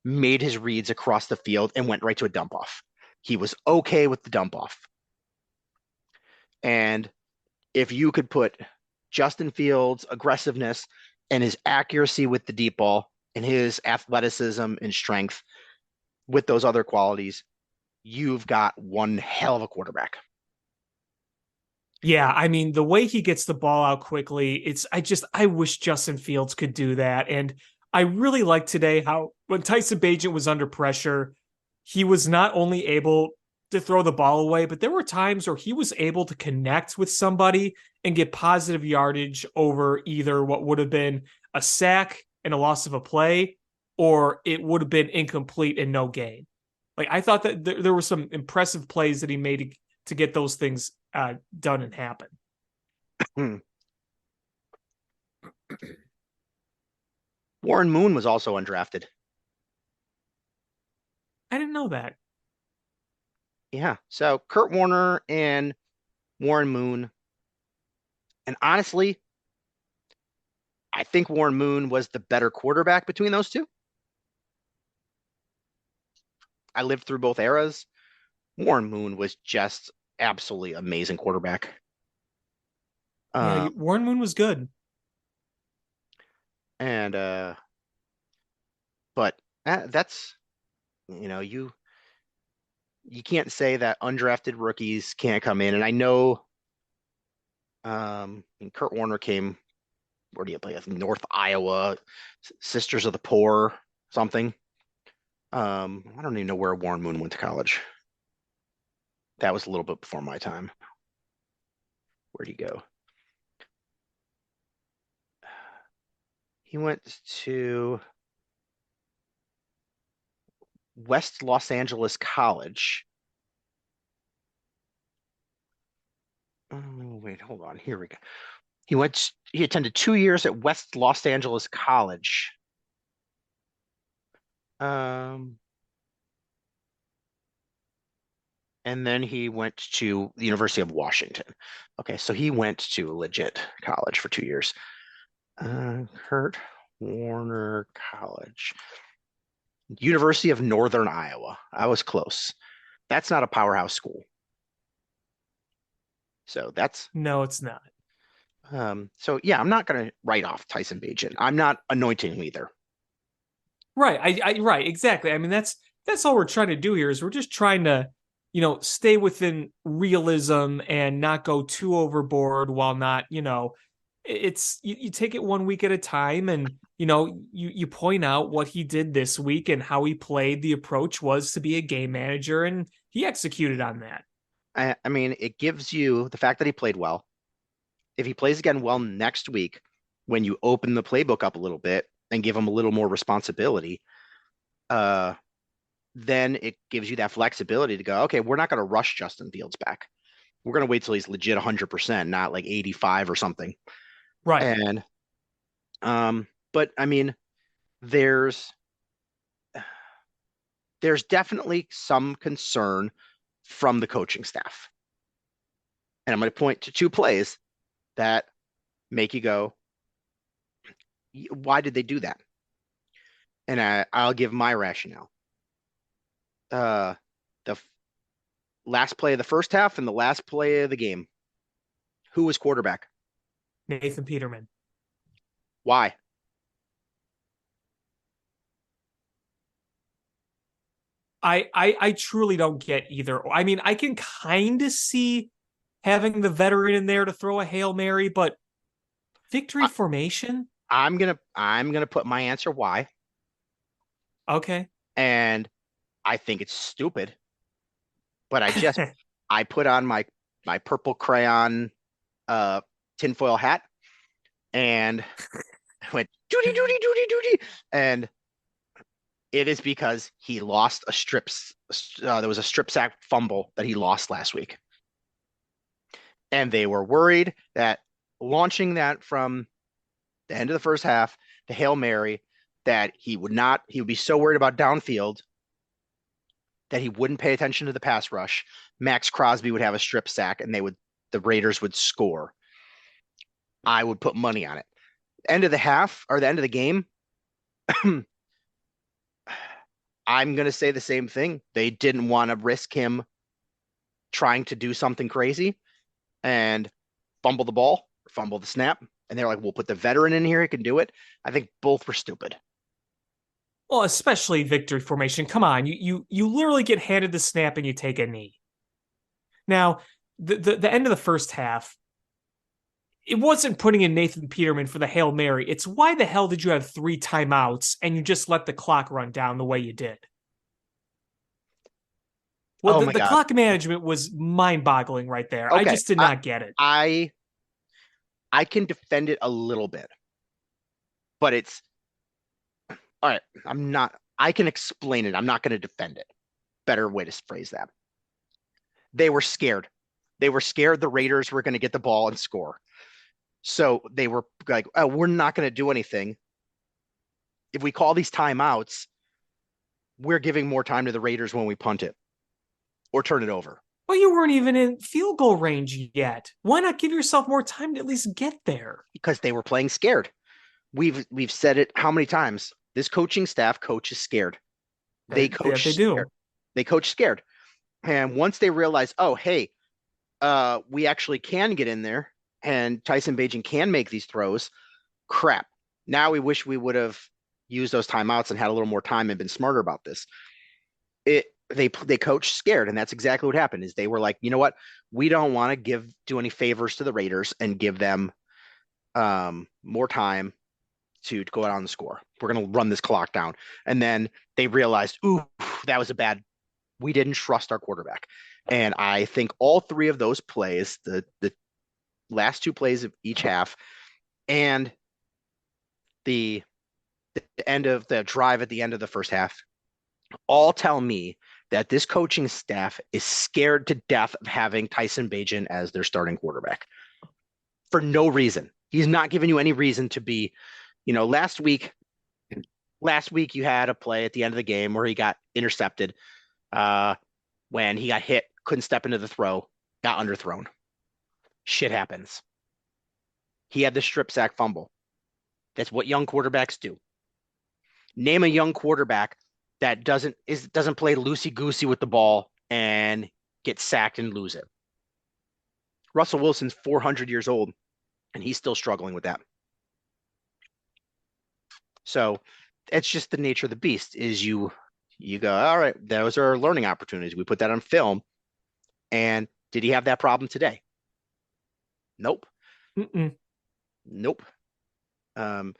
made his reads across the field and went right to a dump off, he was okay with the dump off. And if you could put Justin Fields' aggressiveness and his accuracy with the deep ball and his athleticism and strength with those other qualities, you've got one hell of a quarterback. Yeah, I mean, the way he gets the ball out quickly, I wish Justin Fields could do that. And I really like today how when Tyson Bagent was under pressure, he was not only able to throw the ball away, but there were times where he was able to connect with somebody and get positive yardage over either what would have been a sack and a loss of a play, or it would have been incomplete and no gain. Like, I thought that there were some impressive plays that he made to get those things done and happen. Warren Moon was also undrafted. I didn't know that. Yeah. So Kurt Warner and Warren Moon. And honestly, I think Warren Moon was the better quarterback between those two. I lived through both eras. Warren Moon was just absolutely amazing quarterback. Yeah, Warren Moon was good. And but that's you can't say that undrafted rookies can't come in. And I know Kurt Warner came, where do you play? North Iowa, Sisters of the Poor, something. I don't even know where Warren Moon went to college. That was a little bit before my time. Where'd he go? He went to West Los Angeles College. Oh, wait, hold on. Here we go. He attended 2 years at West Los Angeles College. And then he went to the University of Washington. Okay, so he went to a legit college for 2 years. Kurt Warner College. University of Northern Iowa. I was close. That's not a powerhouse school. So that's No, it's not. so yeah, I'm not gonna write off Tyson Bagent. I'm not anointing him either. Right. Right, exactly. I mean, that's all we're trying to do here is we're just trying to, stay within realism and not go too overboard while not, it's you take it 1 week at a time and you point out what he did this week and how he played. The approach was to be a game manager and he executed on that. I mean, it gives you the fact that he played well. If he plays again well next week, when you open the playbook up a little bit and give him a little more responsibility, then it gives you that flexibility to go, okay, we're not going to rush Justin Fields back. We're going to wait till he's legit 100%, not like 85 or something. Right. And, but I mean, there's definitely some concern from the coaching staff. And I'm going to point to 2 plays that make you go, why did they do that? And I'll give my rationale. The last play of the first half and the last play of the game. Who was quarterback? Nathan Peterman. Why? I truly don't get either. I mean, I can kind of see having the veteran in there to throw a Hail Mary, but victory formation? I'm gonna put my answer why. Okay. And I think it's stupid. But I put on my purple crayon tinfoil hat and went doody doody doody doody. And it is because he lost a there was a strip sack fumble that he lost last week. And they were worried that launching that from the end of the first half, the Hail Mary, that he would be so worried about downfield that he wouldn't pay attention to the pass rush. Max Crosby would have a strip sack and the Raiders would score. I would put money on it. End of the half or the end of the game, I'm going to say the same thing. They didn't want to risk him trying to do something crazy and fumble the ball, fumble the snap. And they're like, we'll put the veteran in here. He can do it. I think both were stupid. Well, especially victory formation. Come on, you literally get handed the snap and you take a knee. Now, the end of the first half, it wasn't putting in Nathan Peterman for the Hail Mary. It's why the hell did you have 3 timeouts and you just let the clock run down the way you did? Well, the clock management was mind-boggling right there. Okay. I just did not get it. I can defend it a little bit, but it's all right. I can explain it. I'm not going to defend it. Better way to phrase that. They were scared. They were scared the Raiders were going to get the ball and score. So they were like, oh, we're not going to do anything. If we call these timeouts, we're giving more time to the Raiders when we punt it or turn it over. Well, you weren't even in field goal range yet. Why not give yourself more time to at least get there? Because they were playing scared. We've said it how many times? This coaching staff coaches scared. They coach they do. Scared. They coach scared. And once they realize, oh, hey, we actually can get in there and Tyson Bagent can make these throws, crap. Now we wish we would have used those timeouts and had a little more time and been smarter about this. They coached scared, and that's exactly what happened. Is they were like, you know what, we don't want to do any favors to the Raiders and give them more time to go out on the score. We're going to run this clock down. And then they realized, ooh, that was we didn't trust our quarterback. And I think all three of those plays, the last two plays of each half, and the end of the drive at the end of the first half, all tell me that this coaching staff is scared to death of having Tyson Bagent as their starting quarterback for no reason. He's not giving you any reason to be, last week you had a play at the end of the game where he got intercepted when he got hit, couldn't step into the throw, got underthrown. Shit happens. He had the strip sack fumble. That's what young quarterbacks do. Name a young quarterback that doesn't play loosey-goosey with the ball and get sacked and lose it. Russell Wilson's 400 years old, and he's still struggling with that. So it's just the nature of the beast is you go, all right, those are learning opportunities. We put that on film. And did he have that problem today? Nope. Mm-mm. Nope. No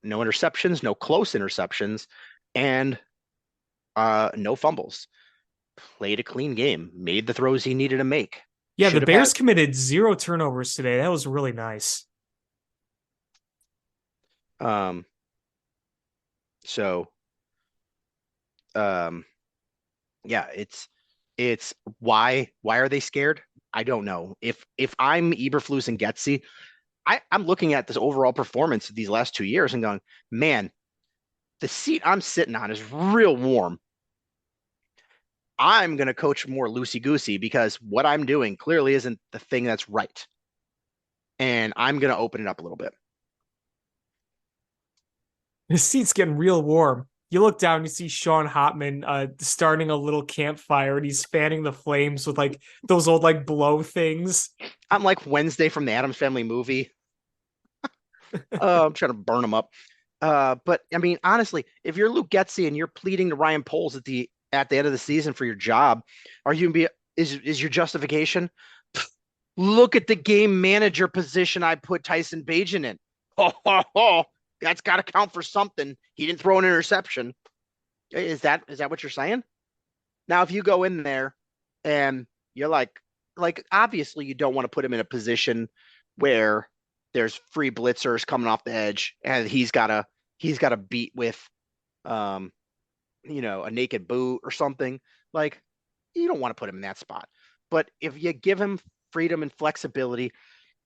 interceptions, no close interceptions, and no fumbles. Played a clean game, made the throws he needed to make. Yeah, the Bears committed 0 turnovers today. That was really nice. Yeah, it's why are they scared? I don't know. If I'm Eberflus and Getsy, I'm looking at this overall performance of these last 2 years and going, man, the seat I'm sitting on is real warm. I'm going to coach more loosey-goosey because what I'm doing clearly isn't the thing that's right. And I'm going to open it up a little bit. The seat's getting real warm. You look down, you see Sean Hotman starting a little campfire, and he's fanning the flames with like those old like blow things. I'm like Wednesday from the Addams Family movie. I'm trying to burn them up. But I mean, honestly, if you're Luke Getsy and you're pleading to Ryan Poles at the end of the season for your job, is your justification? Look at the game manager position I put Tyson Bagent in. Oh, that's got to count for something. He didn't throw an interception. Is that what you're saying? Now, if you go in there and you're like obviously you don't want to put him in a position where there's free blitzers coming off the edge and he's got to beat with a naked boot or something. Like, you don't want to put him in that spot. But if you give him freedom and flexibility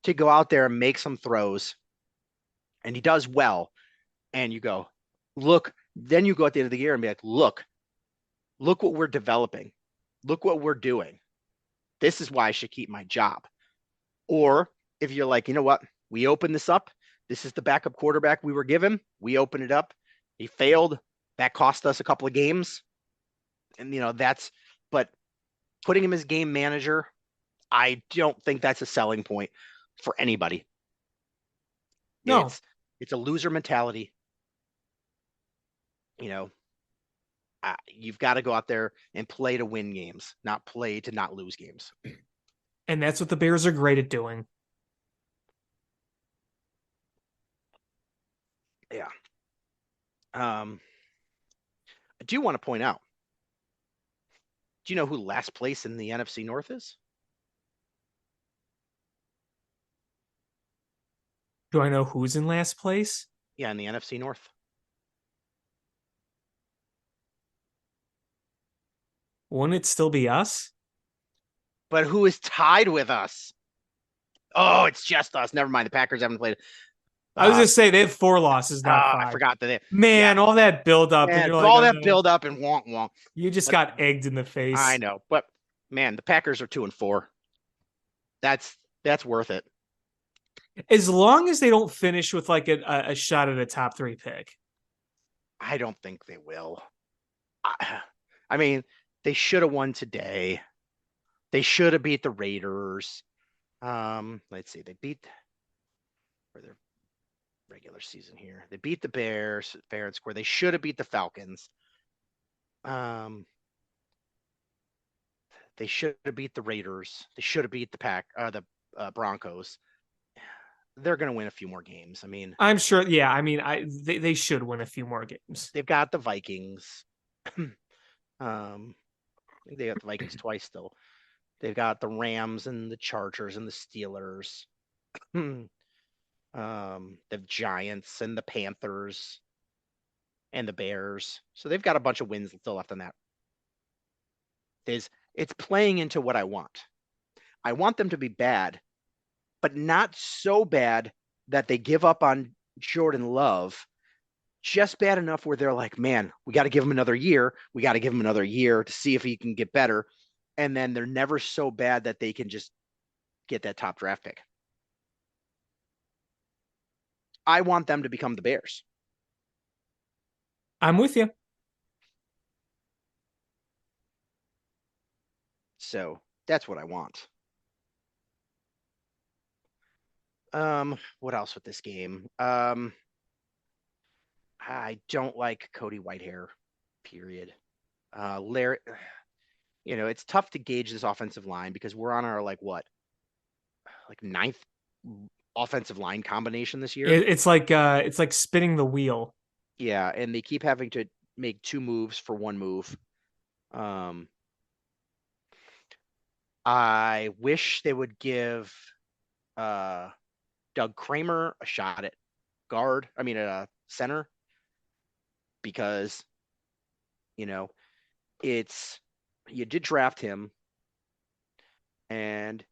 to go out there and make some throws, and he does well, and you go, look, then you go at the end of the year and be like, look what we're developing. Look what we're doing. This is why I should keep my job. Or if you're like, you know what, we open this up. This is the backup quarterback we were given. We open it up. He failed. That cost us a couple of games. And, but putting him as game manager, I don't think that's a selling point for anybody. No. It's a loser mentality. You've got to go out there and play to win games, not play to not lose games. And that's what the Bears are great at doing. Yeah. I do want to point out, do you know who last place in the NFC North is? Do I know who's in last place? Yeah, in the NFC North. Wouldn't it still be us? But who is tied with us? Oh, it's just us. Never mind. The Packers haven't played. I was going to say they have 4 losses now. I forgot that. All that build up. And all that build up and wonk wonk. You just got egged in the face. I know, but man, the Packers are 2-4. That's worth it. As long as they don't finish with like a shot at a top 3 pick. I don't think they will. I mean, they should have won today. They should have beat the Raiders. Let's see. They beat for their regular season here. They beat the Bears fair and square. They should have beat the Falcons. They should have beat the Raiders. They should have beat the Broncos. They're going to win a few more games. I mean, I'm sure. Yeah. I mean, they should win a few more games. They've got the Vikings. I think they got the Vikings twice still. They've got the Rams and the Chargers and the Steelers. The Giants and the Panthers and the Bears. So they've got a bunch of wins still left on that. It's playing into what I want. I want them to be bad, but not so bad that they give up on Jordan Love. Just bad enough where they're like, man, we got to give him another year. We got to give him another year to see if he can get better. And then they're never so bad that they can just get that top draft pick. I want them to become the Bears. I'm with you. So that's what I want. What else with this game? I don't like Cody Whitehair, period. Larry, it's tough to gauge this offensive line because we're on our ninth offensive line combination this year. It's like spinning the wheel. Yeah, and they keep having to make two moves for one move. I wish they would give Doug Kramer a shot at center, because you did draft him and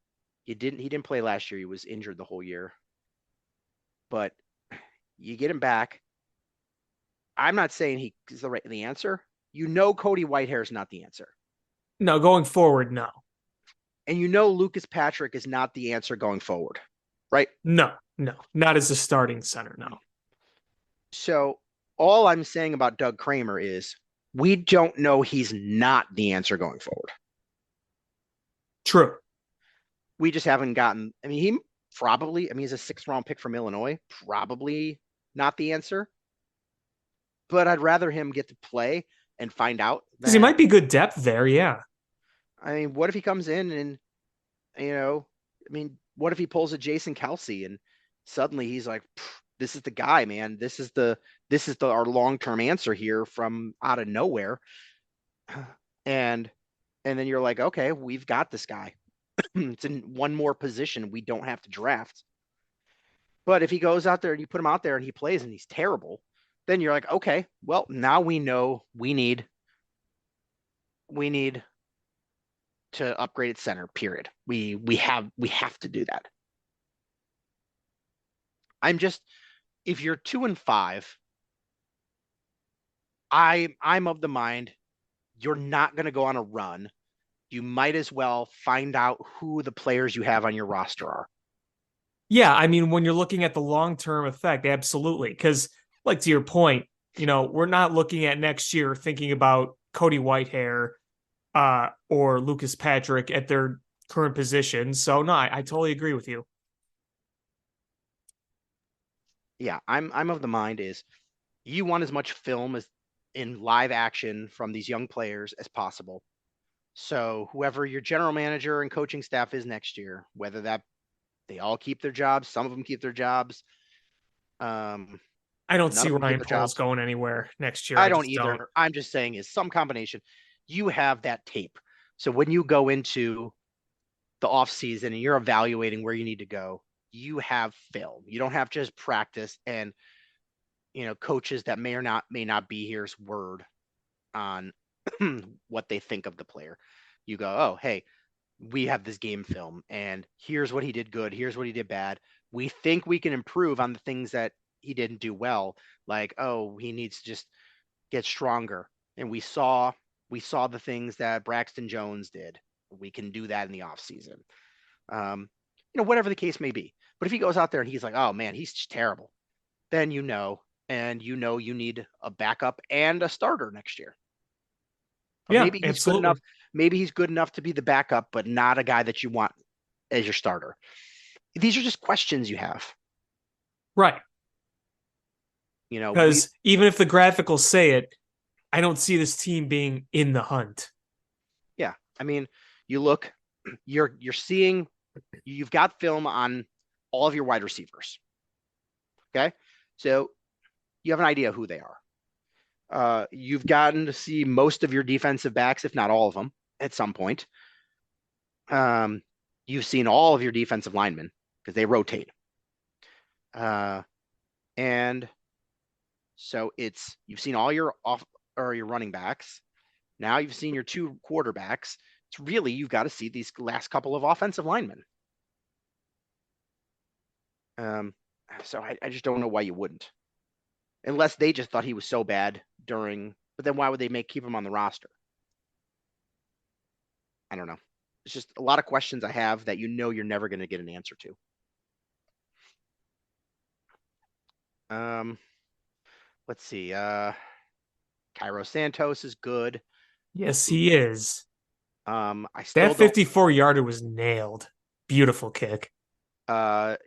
he didn't play last year. He was injured the whole year, but you get him back. I'm not saying he is the answer. Cody Whitehair is not the answer. No, going forward, no. And Lucas Patrick is not the answer going forward, right? No, not as a starting center, no. So all I'm saying about Doug Kramer is we don't know he's not the answer going forward. True. We just haven't gotten, he's a 6th round pick from Illinois, probably not the answer. But I'd rather him get to play and find out. Because he might be good depth there, yeah. What if he comes in and, what if he pulls a Jason Kelsey and suddenly he's like, this is the guy, man. This is our long-term answer here from out of nowhere. And then you're like, okay, we've got this guy. It's in one more position we don't have to draft. But if he goes out there and you put him out there and he plays and he's terrible, then you're like, okay, well, now we know we need to upgrade at center, period. We have to do that. If you're 2-5, I'm of the mind you're not going to go on a run. You might as well find out who the players you have on your roster are. Yeah, when you're looking at the long-term effect, absolutely. Because, to your point, we're not looking at next year thinking about Cody Whitehair or Lucas Patrick at their current position. So, no, I totally agree with you. Yeah, I'm of the mind is you want as much film as in live action from these young players as possible. So whoever your general manager and coaching staff is next year, whether that they all keep their jobs, some of them keep their jobs. I don't see Ryan Poles going anywhere next year. I don't either. I'm just saying is some combination. You have that tape. So when you go into the off season and you're evaluating where you need to go, you have film. You don't have to just practice and coaches that may not be here's word on what they think of the player. You go, oh, hey, we have this game film and here's what he did good. Here's what he did bad. We think we can improve on the things that he didn't do well. Like, oh, he needs to just get stronger. And we saw the things that Braxton Jones did. We can do that in the off season. Whatever the case may be. But if he goes out there and he's like, oh man, he's just terrible, then you need a backup and a starter next year. Yeah, maybe he's absolutely. good enough. Maybe he's good enough to be the backup, but not a guy that you want as your starter. These are just questions you have. Right. Because even if the graphics say it, I don't see this team being in the hunt. Yeah. You look, you're seeing, you've got film on all of your wide receivers. Okay. So you have an idea who they are. You've gotten to see most of your defensive backs, if not all of them, at some point. Um, you've seen all of your defensive linemen because they rotate. And so you've seen all your your running backs. Now you've seen your two quarterbacks. It's really, you've got to see these last couple of offensive linemen. So I just don't know why you wouldn't, unless they just thought he was so bad but then why would they keep him on the roster? I don't know. It's just a lot of questions I have that you're never going to get an answer to. Let's see. Cairo Santos is good. Yes, he is. I still That 54-yarder was nailed. Beautiful kick. I'm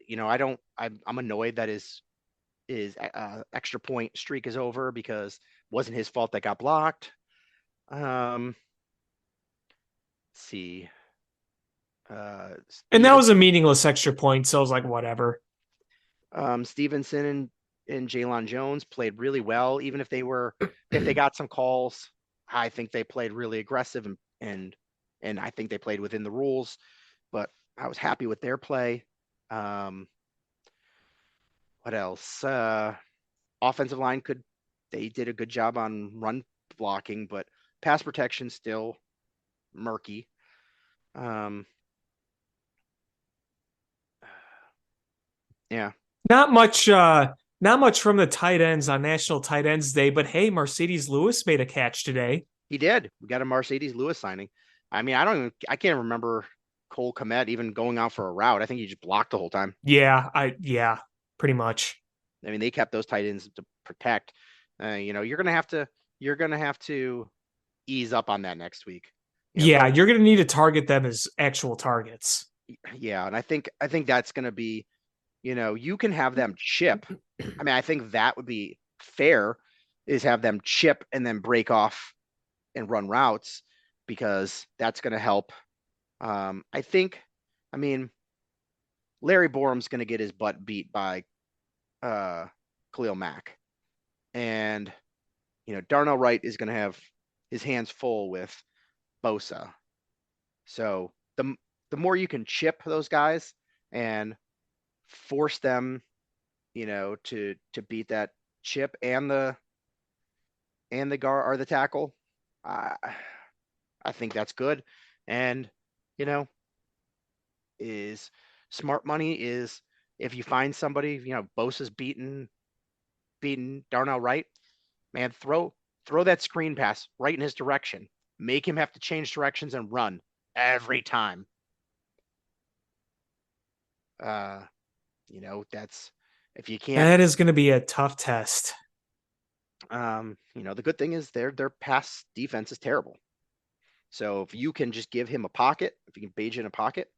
annoyed that his extra point streak is over because it wasn't his fault that got blocked. Let's see. And that was a meaningless extra point, so I was like, whatever. Stevenson and Jalon Jones played really well, even if they got some calls. I think they played really aggressive and I think they played within the rules, but I was happy with their play. What else? Offensive line they did a good job on run blocking, but pass protection still murky. Yeah. Not much from the tight ends on National Tight Ends Day, but hey, Mercedes Lewis made a catch today. He did. We got a Mercedes Lewis signing. I mean, I can't remember Cole Kmet even going out for a route. I think he just blocked the whole time. Yeah, pretty much. I mean, they kept those tight ends to protect. You're gonna have to ease up on that next week. You're gonna need to target them as actual targets. Yeah, and I think that's gonna be, you can have them chip. I mean, I think that would be fair, is have them chip and then break off and run routes, because that's gonna help. I mean, Larry Borum's gonna get his butt beat by Khalil Mack. And, Darnell Wright is going to have his hands full with Bosa. So the more you can chip those guys and force them, to beat that chip and the guard or the tackle, I think that's good. And, is smart money is, if you find somebody, Bosa's beaten Darnell Wright, man, throw that screen pass right in his direction. Make him have to change directions and run every time. That's, if you can't. That is going to be a tough test. The good thing is their pass defense is terrible. So if you can just give him a pocket, if you can Bagent a pocket,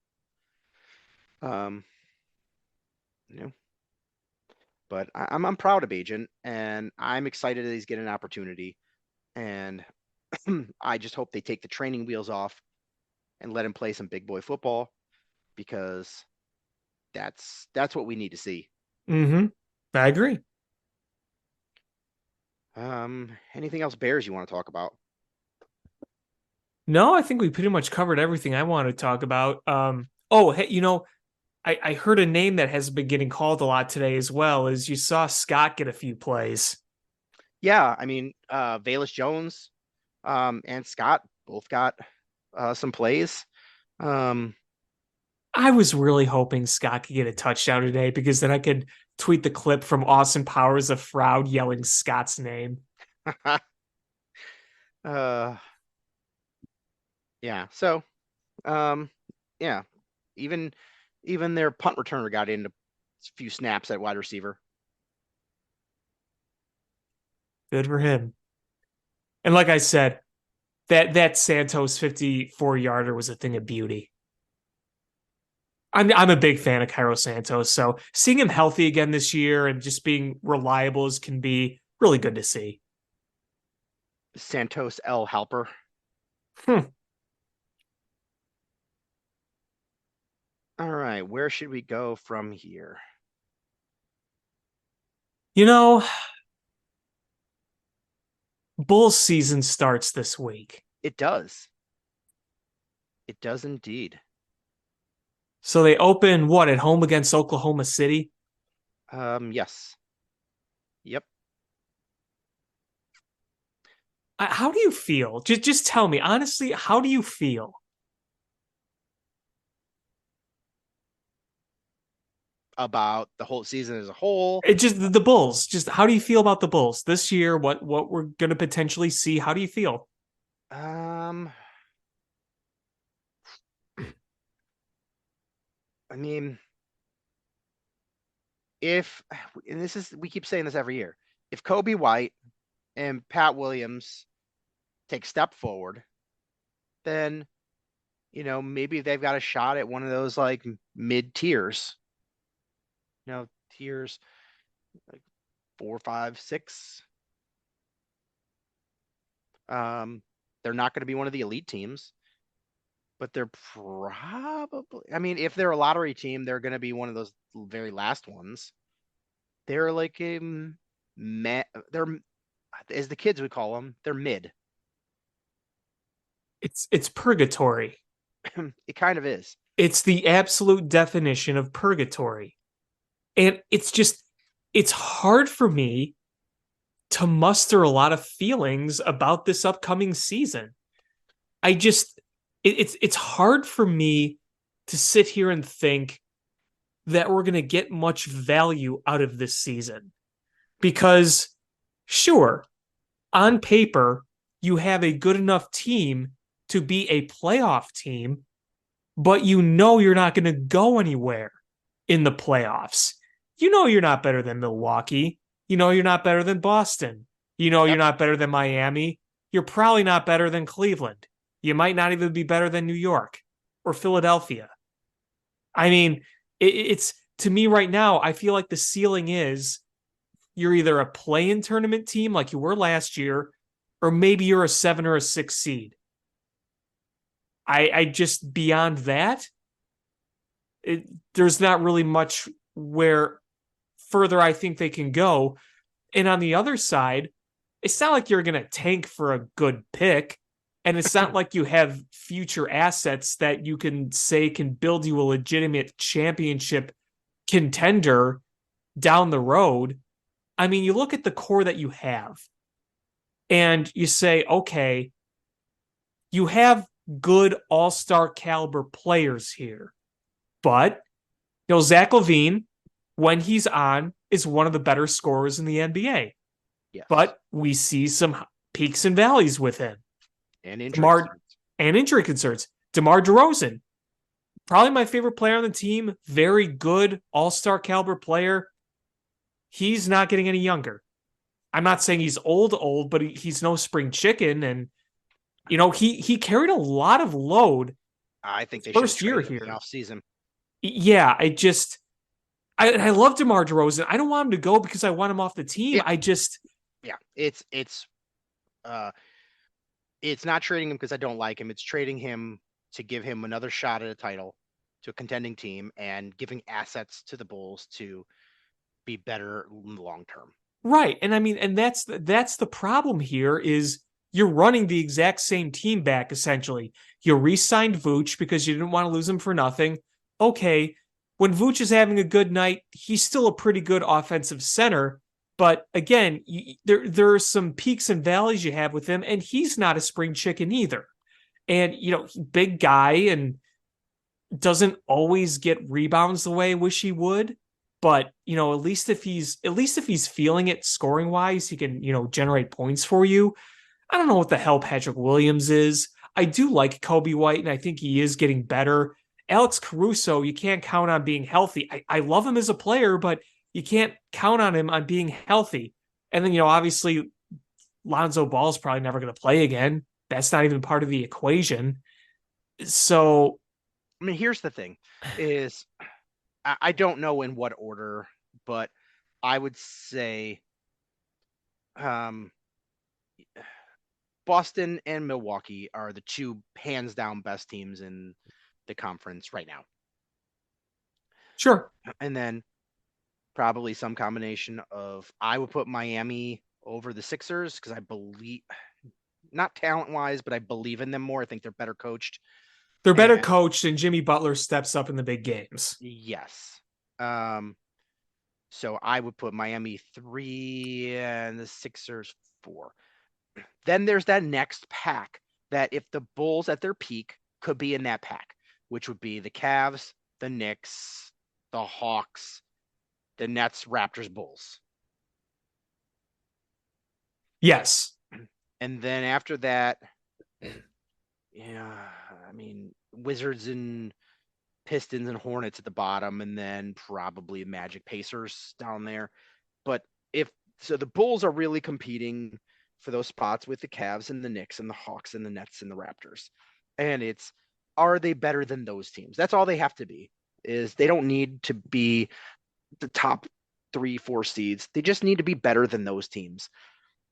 but I'm proud of Bagent, and I'm excited that he's getting an opportunity. And I just hope they take the training wheels off and let him play some big boy football, because that's what we need to see. Mm-hmm. I agree. Anything else Bears you want to talk about? No, I think we pretty much covered everything I want to talk about. Hey, I heard a name that has been getting called a lot today as well, is you saw Scott get a few plays. Yeah, I mean, Velus Jones and Scott both got some plays. I was really hoping Scott could get a touchdown today, because then I could tweet the clip from Austin Powers of Froud yelling Scott's name. Yeah. So, yeah, even their punt returner got in a few snaps at wide receiver. Good for him. And like I said, that Santos 54-yarder was a thing of beauty. I'm a big fan of Cairo Santos, so seeing him healthy again this year and just being reliable as can be, really good to see. Santos L. Halper. All right, where should we go from here? Bulls season starts this week. It does. It does indeed. So they open what at home against Oklahoma City? Yes. Yep. How do you feel? Just tell me honestly, how do you feel? About the whole season as a whole. It just the Bulls. Just how do you feel about the Bulls this year? What we're gonna potentially see? How do you feel? Um, I mean, if and this is we keep saying this every year, if Kobe White and Pat Williams take step forward, then maybe they've got a shot at one of those like mid tiers. Tiers like 4, 5, 6. They're not going to be one of the elite teams, but they're probably. I mean, if they're a lottery team, they're going to be one of those very last ones. They're like they're as the kids would call them. They're mid. It's purgatory. It kind of is. It's the absolute definition of purgatory. And it's hard for me to muster a lot of feelings about this upcoming season. I just it's hard for me to sit here and think that we're going to get much value out of this season because sure, on paper you have a good enough team to be a playoff team, but you're not going to go anywhere in the playoffs. You're not better than Milwaukee. You're not better than Boston. You're not better than Miami. You're probably not better than Cleveland. You might not even be better than New York or Philadelphia. I mean, it's to me right now, I feel like the ceiling is you're either a play-in tournament team like you were last year, or maybe you're a 7 or a 6 seed. I just beyond that, there's not really much where further I think they can go. And on the other side, it's not like you're going to tank for a good pick. And it's not like you have future assets that you can say can build you a legitimate championship contender down the road. I mean, you look at the core that you have and you say, okay, you have good all-star caliber players here. But, Zach LaVine, when he's on, is one of the better scorers in the NBA. Yes. But we see some peaks and valleys with him. And injury concerns. DeMar DeRozan, probably my favorite player on the team. Very good all-star caliber player. He's not getting any younger. I'm not saying he's old, but he's no spring chicken. And, he carried a lot of load. I think they first year here in the off season. Yeah, I love DeMar DeRozan. I don't want him to go because I want him off the team. It's not trading him because I don't like him. It's trading him to give him another shot at a title to a contending team and giving assets to the Bulls to be better long term. Right. And I mean, and that's the problem here is you're running the exact same team back, essentially. You re-signed Vooch because you didn't want to lose him for nothing. Okay, when Vooch is having a good night, he's still a pretty good offensive center. But again, there are some peaks and valleys you have with him, and he's not a spring chicken either. And, big guy and doesn't always get rebounds the way I wish he would. But, at least if he's feeling it scoring wise, he can, generate points for you. I don't know what the hell Patrick Williams is. I do like Kobe White, and I think he is getting better. Alex Caruso, you can't count on being healthy. I love him as a player, but you can't count on him on being healthy. And then, obviously, Lonzo Ball's probably never going to play again. That's not even part of the equation. So, I mean, here's the thing is I don't know in what order, but I would say Boston and Milwaukee are the two hands down best teams in the conference right now. Sure. And then probably some combination of, I would put Miami over the Sixers because I believe, not talent wise, but I believe in them more. I think they're better coached. They're better And coached, and Jimmy Butler steps up in the big games. yes. So I would put Miami 3 and the Sixers 4. Then there's that next pack that if the Bulls at their peak could be in that pack, which would be the Cavs, the Knicks, the Hawks, the Nets, Raptors, Bulls. Yes. And then after that, Wizards and Pistons and Hornets at the bottom, and then probably Magic, Pacers down there. But the Bulls are really competing for those spots with the Cavs and the Knicks and the Hawks and the Nets and the Raptors. And are they better than those teams? That's all they have to be. Is they don't need to be the top 3-4 seeds. They just need to be better than those teams.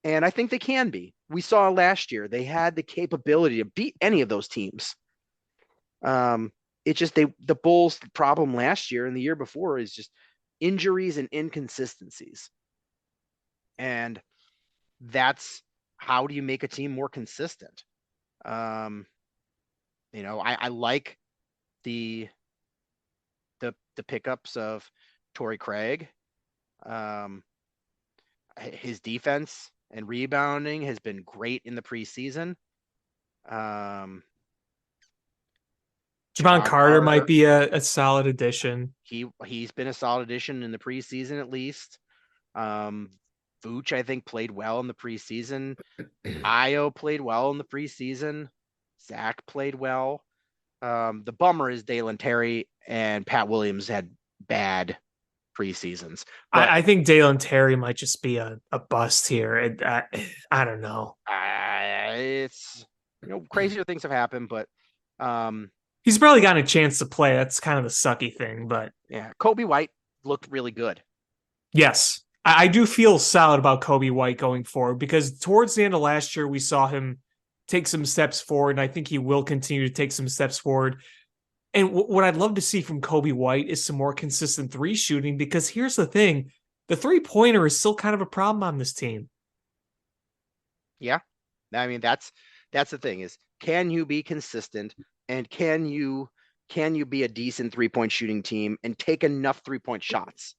And I think they can be. We saw last year they had the capability to beat any of those teams. It's just the Bulls' problem last year and the year before is just injuries and inconsistencies. And that's how do you make a team more consistent? I like the pickups of Torrey Craig. His defense and rebounding has been great in the preseason. Javon Javon Carter might Carter, be a solid addition. he's been a solid addition in the preseason at least. Vooch, I think, played well in the preseason. Io played well in the preseason. Zach played well. The bummer is Dalen Terry and Pat Williams had bad preseasons. But I think Dalen Terry might just be a bust here. I don't know. it's crazier things have happened, but he's probably gotten a chance to play. That's kind of the sucky thing, but yeah, Kobe White looked really good. yes, I do feel solid about Kobe White going forward because towards the end of last year, we saw him take some steps forward, and I think he will continue to take some steps forward. And what I'd love to see from Kobe White is some more consistent three shooting because here's the thing. The three-pointer is still kind of a problem on this team. Yeah. I mean, that's the thing is, can you be consistent and can you be a decent 3-point shooting team and take enough 3-point shots?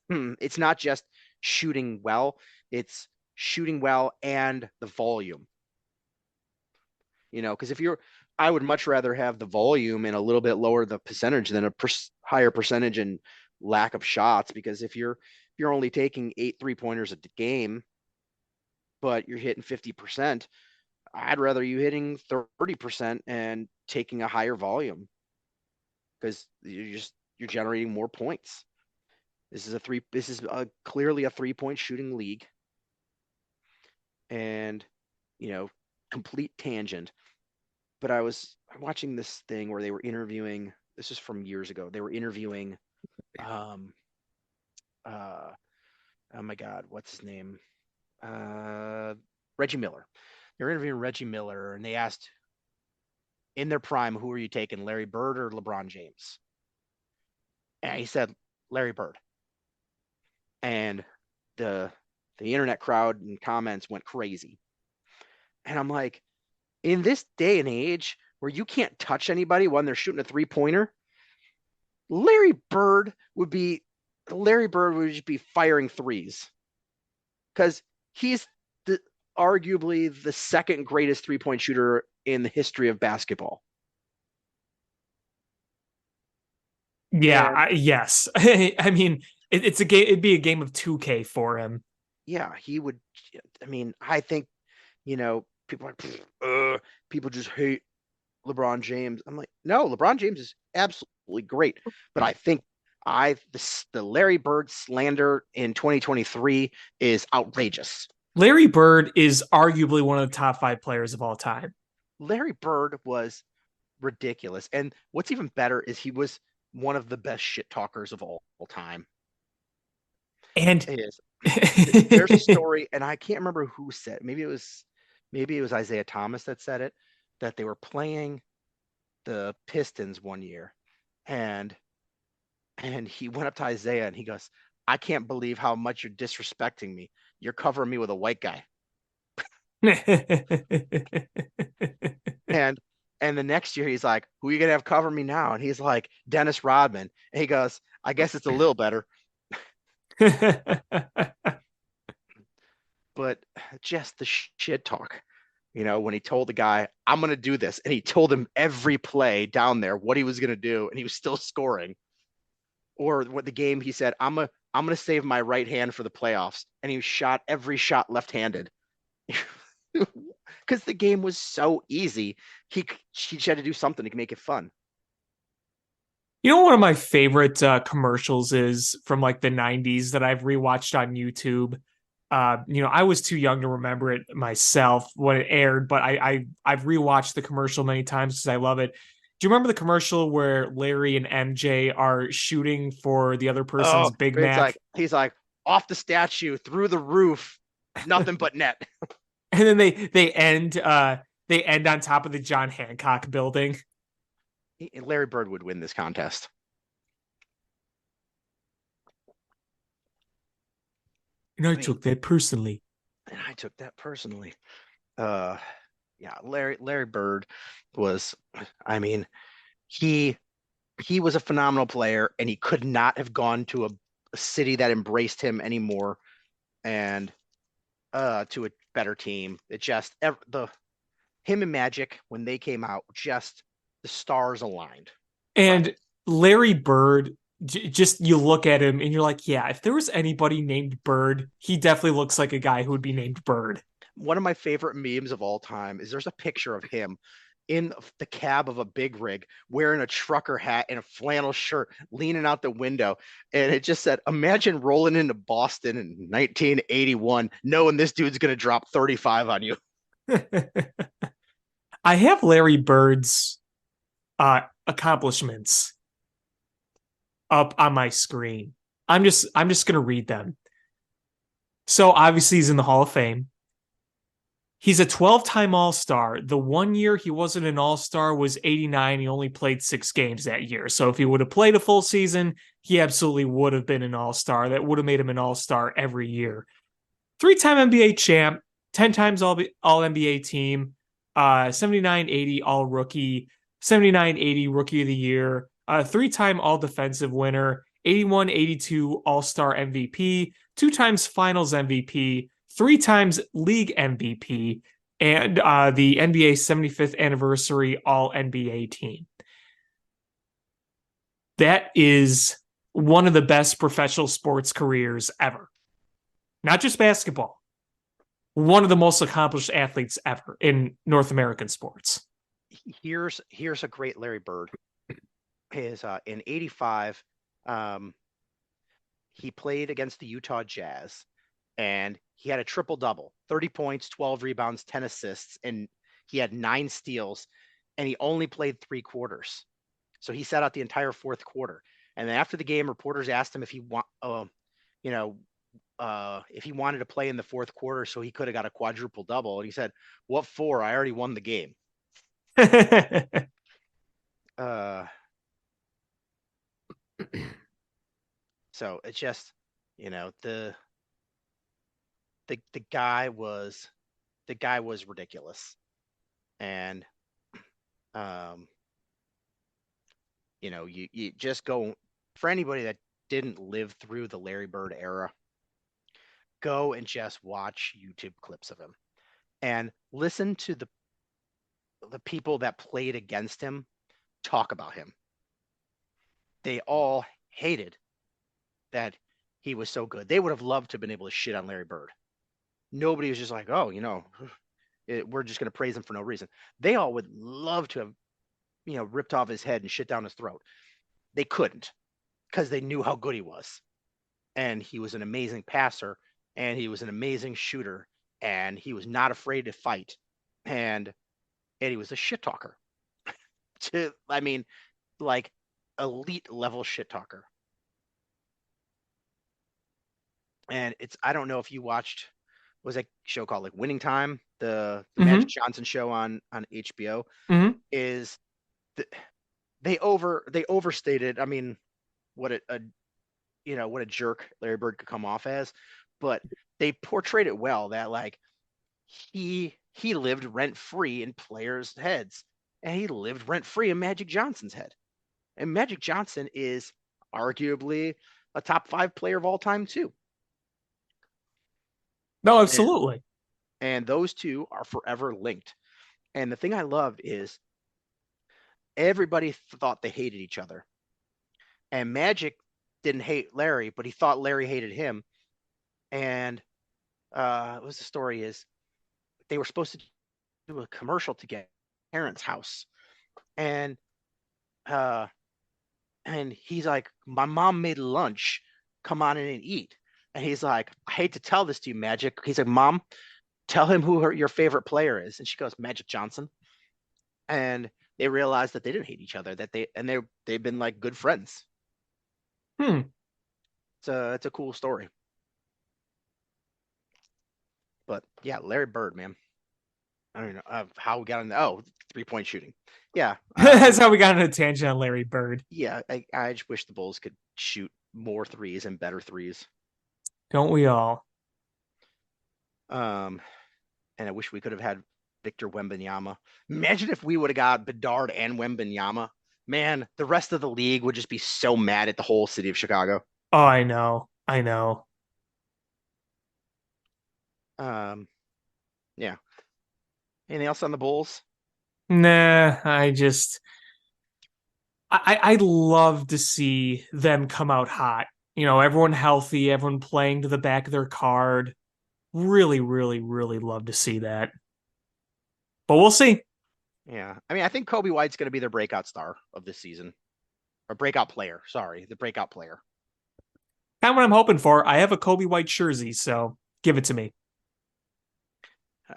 It's not just shooting well, it's shooting well and the volume. Because I would much rather have the volume and a little bit lower the percentage than a higher percentage and lack of shots. Because if you're only taking 8 3-pointers a game, but you're hitting 50%, I'd rather you hitting 30% and taking a higher volume because you're generating more points. This is clearly a 3-point shooting league. And, complete tangent. But I was watching this thing where they were interviewing, this is from years ago. They were interviewing, oh my God, what's his name? Reggie Miller. They were interviewing Reggie Miller and they asked in their prime, who are you taking, Larry Bird or LeBron James? And he said, Larry Bird. And the internet crowd and comments went crazy. And I'm like, in this day and age where you can't touch anybody when they're shooting a 3-pointer, Larry Bird would just be firing threes because he's arguably the second greatest 3-point shooter in the history of basketball. Yeah, yes. I mean, it's a game. It'd be a game of 2K for him. Yeah, he would. I mean, I think, people just hate LeBron James. I'm like, no, LeBron James is absolutely great. But I think the Larry Bird slander in 2023 is outrageous. Larry Bird is arguably one of the top 5 players of all time. Larry Bird was ridiculous. And what's even better is he was one of the best shit talkers of all time. And there's a story, and I can't remember who said it. Maybe it was Isaiah Thomas that said it, that they were playing the Pistons one year, and he went up to Isaiah and he goes, I can't believe how much you're disrespecting me. You're covering me with a white guy. and And the next year he's like, who are you gonna have cover me now? And he's like, Dennis Rodman. And he goes, I guess it's a little better. But just the shit talk, when he told the guy, I'm going to do this. And he told him every play down there, what he was going to do. And he was still scoring. Or what the game he said, I'm going to save my right hand for the playoffs. And he shot every shot left-handed. Because the game was so easy. He had to do something to make it fun. One of my favorite commercials is from like the 90s that I've rewatched on YouTube. I was too young to remember it myself when it aired, but I've rewatched the commercial many times because I love it. Do you remember the commercial where Larry and MJ are shooting for the other person's Big Mac? He's like off the statue, through the roof, nothing but net. And then they end on top of the John Hancock building. Larry Bird would win this contest. And I took that personally. Yeah, Larry Bird was, he was a phenomenal player, and he could not have gone to a city that embraced him anymore, and to a better team. It just him and Magic, when they came out, just the stars aligned. And Larry Bird, just you look at him and you're like, yeah, if there was anybody named Bird, he definitely looks like a guy who would be named Bird. One of my favorite memes of all time is there's a picture of him in the cab of a big rig wearing a trucker hat and a flannel shirt, leaning out the window. And it just said, imagine rolling into Boston in 1981, knowing this dude's going to drop 35 on you. I have Larry Bird's accomplishments up on my screen. I'm just going to read them. So obviously he's in the Hall of Fame. He's a 12-time All-Star. The 1 year he wasn't an All-Star was 89. He only played 6 games that year. So if he would have played a full season, he absolutely would have been an All-Star. That would have made him an All-Star every year. 3-time NBA champ, 10 times All-NBA team, 79-80 All-Rookie, 79-80 Rookie of the Year, 3-time All-Defensive winner, 81-82 All-Star MVP, 2 times Finals MVP, 3 times League MVP, and the NBA 75th Anniversary All-NBA team. That is one of the best professional sports careers ever. Not just basketball. One of the most accomplished athletes ever in North American sports. Here's a great Larry Bird. His in 85, he played against the Utah Jazz, and he had a triple-double, 30 points, 12 rebounds, 10 assists, and he had 9 steals, and he only played 3 quarters. So he sat out the entire fourth quarter. And then after the game, reporters asked him if he if he wanted to play in the fourth quarter so he could have got a quadruple double. And he said, what for? I already won the game. So it's just, the guy was ridiculous. And you just go, for anybody that didn't live through the Larry Bird era, go and just watch YouTube clips of him and listen to the people that played against him talk about him. They all hated that he was so good. They would have loved to have been able to shit on Larry Bird. Nobody was just like, oh, we're just going to praise him for no reason. They all would love to have, ripped off his head and shit down his throat. They couldn't, because they knew how good he was. And he was an amazing passer, and he was an amazing shooter, and he was not afraid to fight. And he was a shit talker. Like elite level shit talker. And I don't know if you watched, was that show called like Winning Time, the Magic Johnson show on HBO? Mm-hmm. Is they overstated. I mean, what a jerk Larry Bird could come off as, but they portrayed it well, that like he lived rent free in players' heads. and he lived rent free in Magic Johnson's head. And Magic Johnson is arguably a top 5 player of all time too. No, And, absolutely. and those two are forever linked. And the thing I love is everybody thought they hated each other. And Magic didn't hate Larry, but he thought Larry hated him. And what was the story is they were supposed to do a commercial together at parents' house. And he's like, my mom made lunch. Come on in and eat. And he's like, I hate to tell this to you, Magic. He's like, Mom, tell him who your favorite player is. And she goes, Magic Johnson. And they realized that they didn't hate each other, that they've been like good friends. It's a cool story. But yeah, Larry Bird, man. I don't know how we got in. 3-point shooting. Yeah, That's how we got on a tangent on Larry Bird. yeah. I just wish the Bulls could shoot more threes and better threes. Don't we all? And I wish we could have had Victor Wembanyama. Imagine if we would have got Bedard and Wembanyama. Man, the rest of the league would just be so mad at the whole city of Chicago. Oh, I know. I know. Yeah. Anything else on the Bulls? Nah, I'd love to see them come out hot. You know, everyone healthy, everyone playing to the back of their card. Really, really, really love to see that. But we'll see. Yeah. I mean, I think Kobe White's going to be their breakout star of this season. Or breakout player. Sorry, the breakout player. Kind of what I'm hoping for. I have a Kobe White jersey, so give it to me.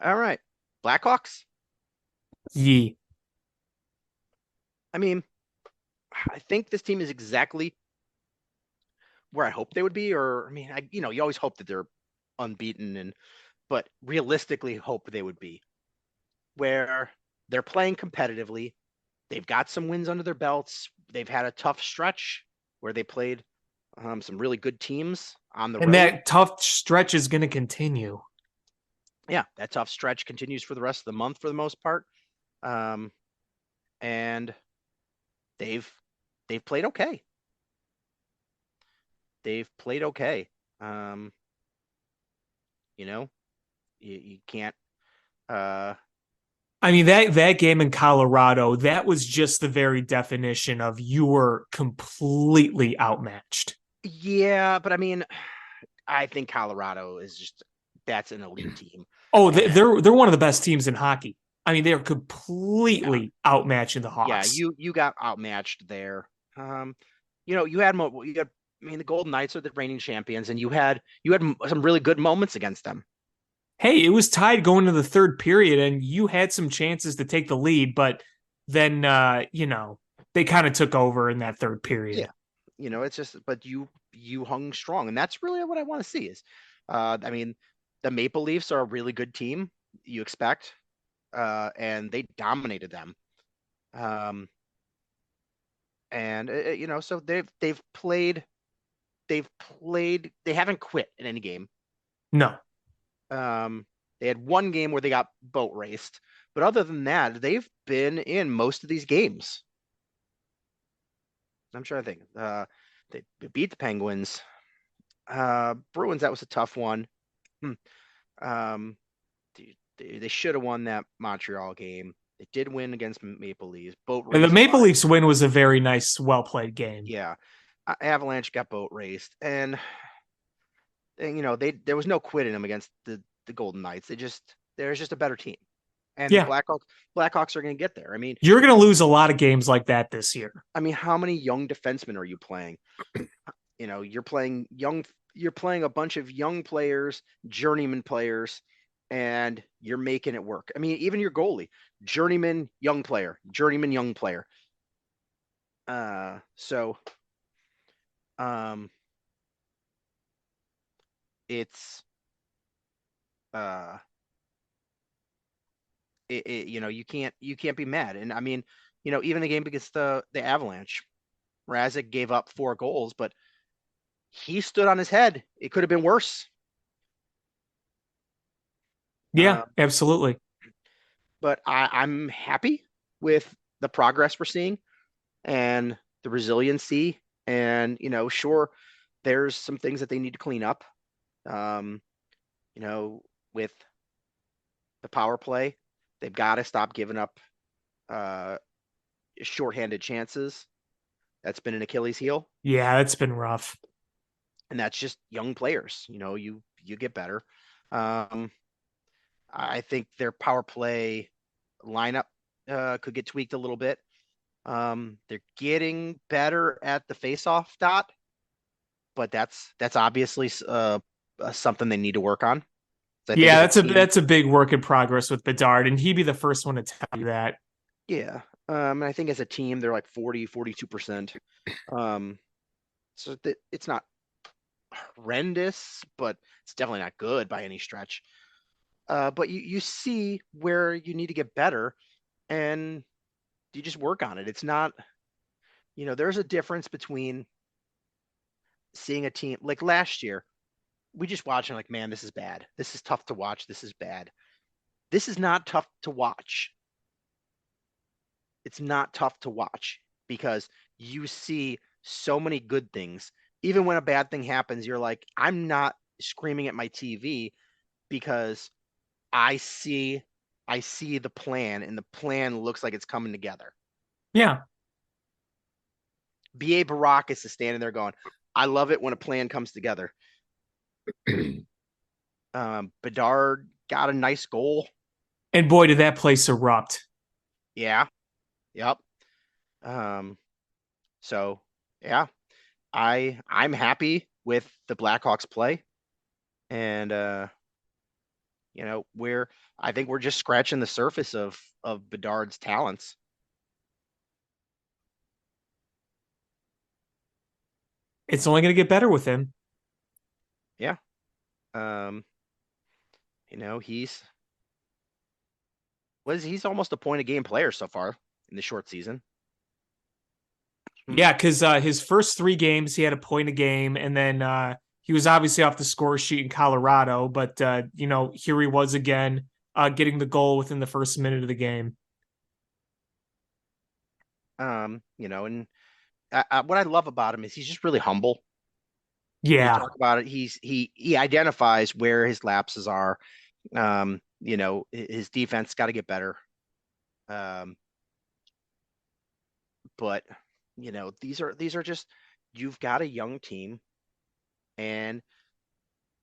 All right. Blackhawks? Yee. I mean, I think this team is exactly where I hope they would be. Or, I mean, you always hope that they're unbeaten, but realistically hope they would be. Where they're playing competitively. They've got some wins under their belts. They've had a tough stretch where they played some really good teams on the road. And that tough stretch is going to continue. Yeah, that tough stretch continues for the rest of the month for the most part. And they've played okay. They've played okay. You can't. I mean, that game in Colorado, that was just the very definition of you were completely outmatched. Yeah, but I mean, I think Colorado is that's an elite team. Oh, they're one of the best teams in hockey. I mean, they're completely outmatching the Hawks. Yeah, you got outmatched there. You had the Golden Knights are the reigning champions, and you had some really good moments against them. Hey, it was tied going to the third period, and you had some chances to take the lead, but then they kind of took over in that third period. Yeah, it's just, but you hung strong, and that's really what I want to see. Is, I mean, the Maple Leafs are a really good team. You expect, and they dominated them. So they've played. They haven't quit in any game. No. They had one game where they got boat raced, but other than that, they've been in most of these games. I'm trying to think. They beat the Penguins. Bruins, that was a tough one. They should have won that Montreal game. They did win against Maple Leafs. The Maple Leafs win was a very nice, well-played game. Yeah. Avalanche got boat raced, and there was no quitting them against the Golden Knights. There's just a better team, and the Blackhawks are going to get there. I mean, you're going to lose a lot of games like that this year. I mean, how many young defensemen are you playing? You're playing a bunch of young players, journeyman players, and you're making it work. I mean, even your goalie, journeyman, young player. It's you can't be mad. And I mean, even the game against the Avalanche, Mrazek gave up 4 goals, but he stood on his head. It could have been worse. Yeah, absolutely. But I'm happy with the progress we're seeing and the resiliency. And, sure, there's some things that they need to clean up, with the power play. They've got to stop giving up shorthanded chances. That's been an Achilles heel. Yeah, that's been rough. And that's just young players. You get better. I think their power play lineup could get tweaked a little bit. They're getting better at the face-off dot, but that's obviously something they need to work on. So I think Yeah, as a team, that's a big work in progress with Bedard, and he'd be the first one to tell you that. yeah. And I think as a team, they're like 42%. So it's not horrendous, but it's definitely not good by any stretch. But you see where you need to get better, and you just work on it. It's not, there's a difference between seeing a team like last year. We just watched and like, man, this is bad. This is tough to watch. This is bad. This is not tough to watch. It's not tough to watch because you see so many good things. Even when a bad thing happens, you're like, I'm not screaming at my TV because I see the plan, and the plan looks like it's coming together. Yeah. B.A. Baracus is standing there going, I love it when a plan comes together. Bedard got a nice goal. And boy, did that place erupt. Yeah. Yep. So yeah, I'm happy with the Blackhawks play. And I think we're just scratching the surface of Bedard's talents. It's only going to get better with him. Yeah. He's almost a point a game player so far in the short season. Yeah, because his first 3 games, he had a point a game, and then he was obviously off the score sheet in Colorado, but here he was again, getting the goal within the first minute of the game. And what I love about him is he's just really humble. You Yeah. talk about it. He identifies where his lapses are. His defense got to get better. But these are just, you've got a young team, and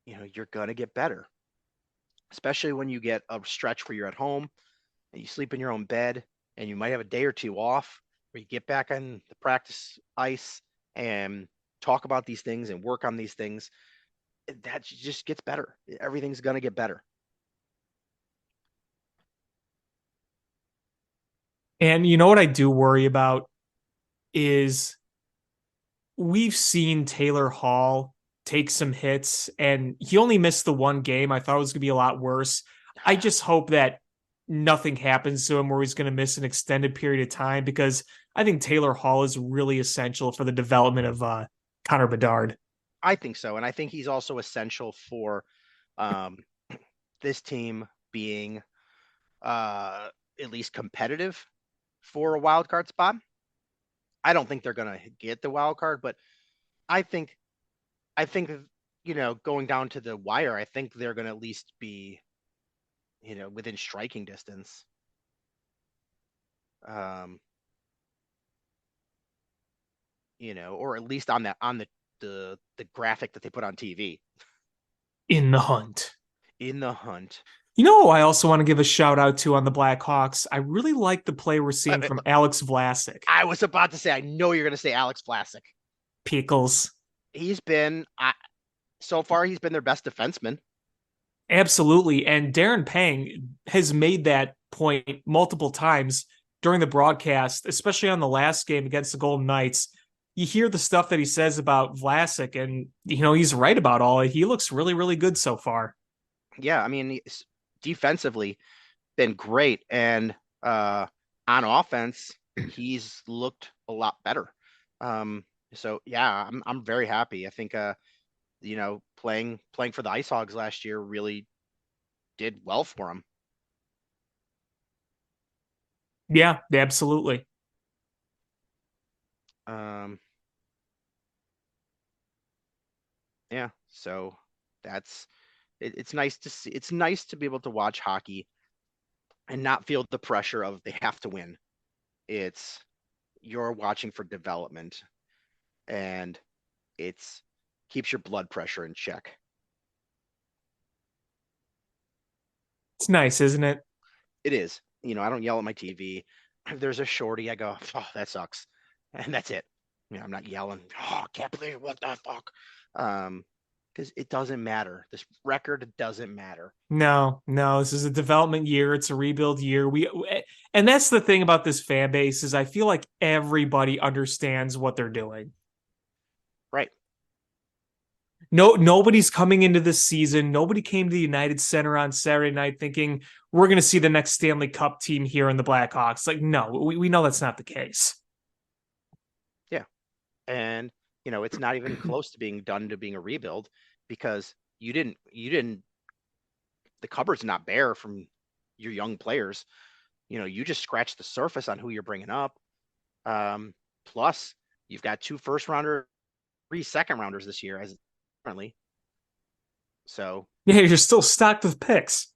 you're gonna get better, especially when you get a stretch where you're at home and you sleep in your own bed, and you might have a day or two off where you get back on the practice ice and talk about these things and work on these things. That just gets better. Everything's gonna get better. And you know what I do worry about is we've seen Taylor Hall take some hits, and he only missed the 1 game. I thought it was going to be a lot worse. I just hope that nothing happens to him where he's going to miss an extended period of time, because I think Taylor Hall is really essential for the development of Connor Bedard. I think so. And I think he's also essential for this team being at least competitive for a wild card spot. I don't think they're going to get the wild card, but I think, going down to the wire, I think they're going to at least be, within striking distance. Or at least on the graphic that they put on TV. In the hunt. In the hunt. You know, I also want to give a shout out to on the Blackhawks. I really like the play we're seeing from Alex Vlasic. I was about to say, I know you're going to say Alex Vlasic. Pickles. He's been, so far, he's been their best defenseman. Absolutely. And Darren Pang has made that point multiple times during the broadcast, especially on the last game against the Golden Knights. You hear the stuff that he says about Vlasic, and, he's right about all. He looks really, really good so far. Yeah, I mean, defensively been great, and on offense he's looked a lot better. So yeah, I'm very happy. I think playing for the Ice Hogs last year really did well for him. Yeah, absolutely. Um, yeah, so that's it's nice to see. It's nice to be able to watch hockey and not feel the pressure of they have to win. It's you're watching for development, and it's keeps your blood pressure in check. It's nice, isn't it? It is. I don't yell at my TV. If there's a shorty, I go, oh, that sucks. And that's it. I'm not yelling, oh, I can't believe what the fuck. Because it doesn't matter. This record doesn't matter. No, this is a development year. It's a rebuild year. And that's the thing about this fan base is I feel like everybody understands what they're doing. Right. Nobody's coming into this season. Nobody came to the United Center on Saturday night thinking we're going to see the next Stanley Cup team here in the Blackhawks. Like, no, we know that's not the case. Yeah. And, it's not even close to being a rebuild because the cupboard's not bare from your young players. You just scratch the surface on who you're bringing up. Plus, you've got 2 first rounders, 3 second rounders this year as currently. So yeah, you're still stocked with picks.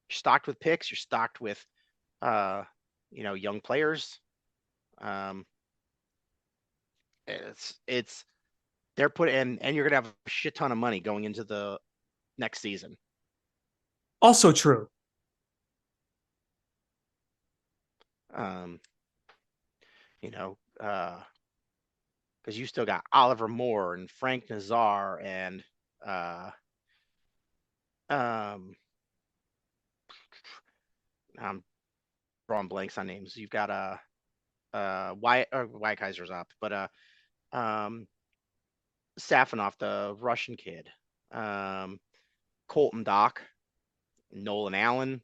You're stocked with picks. You're stocked with, young players. It's they're putting and you're gonna have a shit ton of money going into the next season. Also true. Because you still got Oliver Moore and Frank Nazar and I'm drawing blanks on names. You've got Wyatt Kaiser's up, but Safinoff, the Russian kid, Colton Dock, Nolan Allen.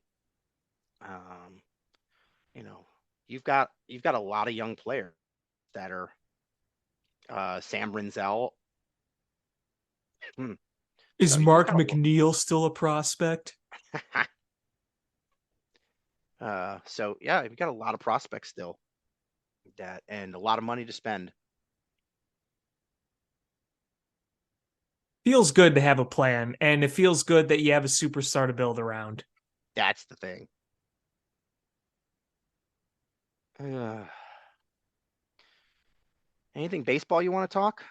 You've got a lot of young players that are Sam Rinzel. Is So Mark McNeil still a prospect? So yeah, you've got a lot of prospects still and a lot of money to spend. Feels good to have a plan, and it feels good that you have a superstar to build around. That's the thing. Anything baseball you want to talk?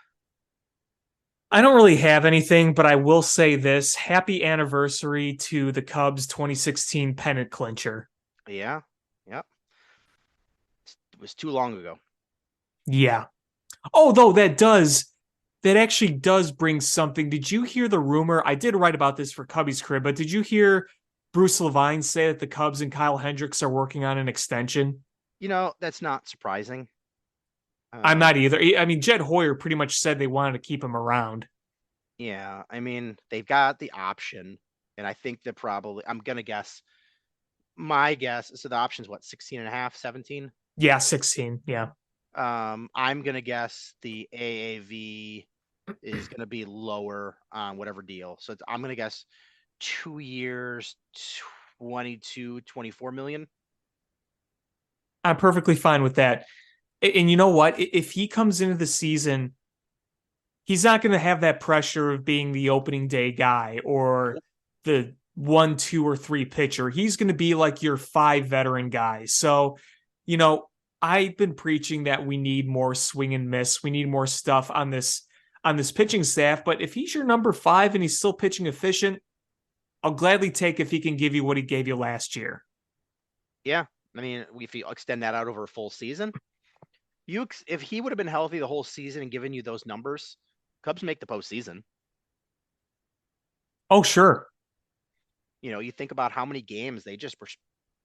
I don't really have anything, but I will say this. Happy anniversary to the Cubs 2016 pennant clincher. Yeah. Yep. It was too long ago. Yeah. Oh, though that actually does bring something. Did you hear the rumor? I did write about this for Cubby's Crib, but did you hear Bruce Levine say that the Cubs and Kyle Hendricks are working on an extension? That's not surprising. I'm not either. I mean, Jed Hoyer pretty much said they wanted to keep him around. Yeah, I mean, they've got the option, and I think that I'm going to guess, my guess, so the option's what, 16 and a half, 17? Yeah, 16, yeah. I'm going to guess the AAV is going to be lower on whatever deal. So I'm going to guess 2 years, 22, 24 million. I'm perfectly fine with that. And you know what? If he comes into the season, he's not going to have that pressure of being the opening day guy or the 1, 2, or 3 pitcher. He's going to be like your 5 veteran guy. So, I've been preaching that we need more swing and miss. We need more stuff on this pitching staff. But if he's your number 5 and he's still pitching efficient, I'll gladly take if he can give you what he gave you last year. Yeah. I mean, if you extend that out over a full season, if he would have been healthy the whole season and given you those numbers, Cubs make the postseason. Oh, sure. You think about how many games they just were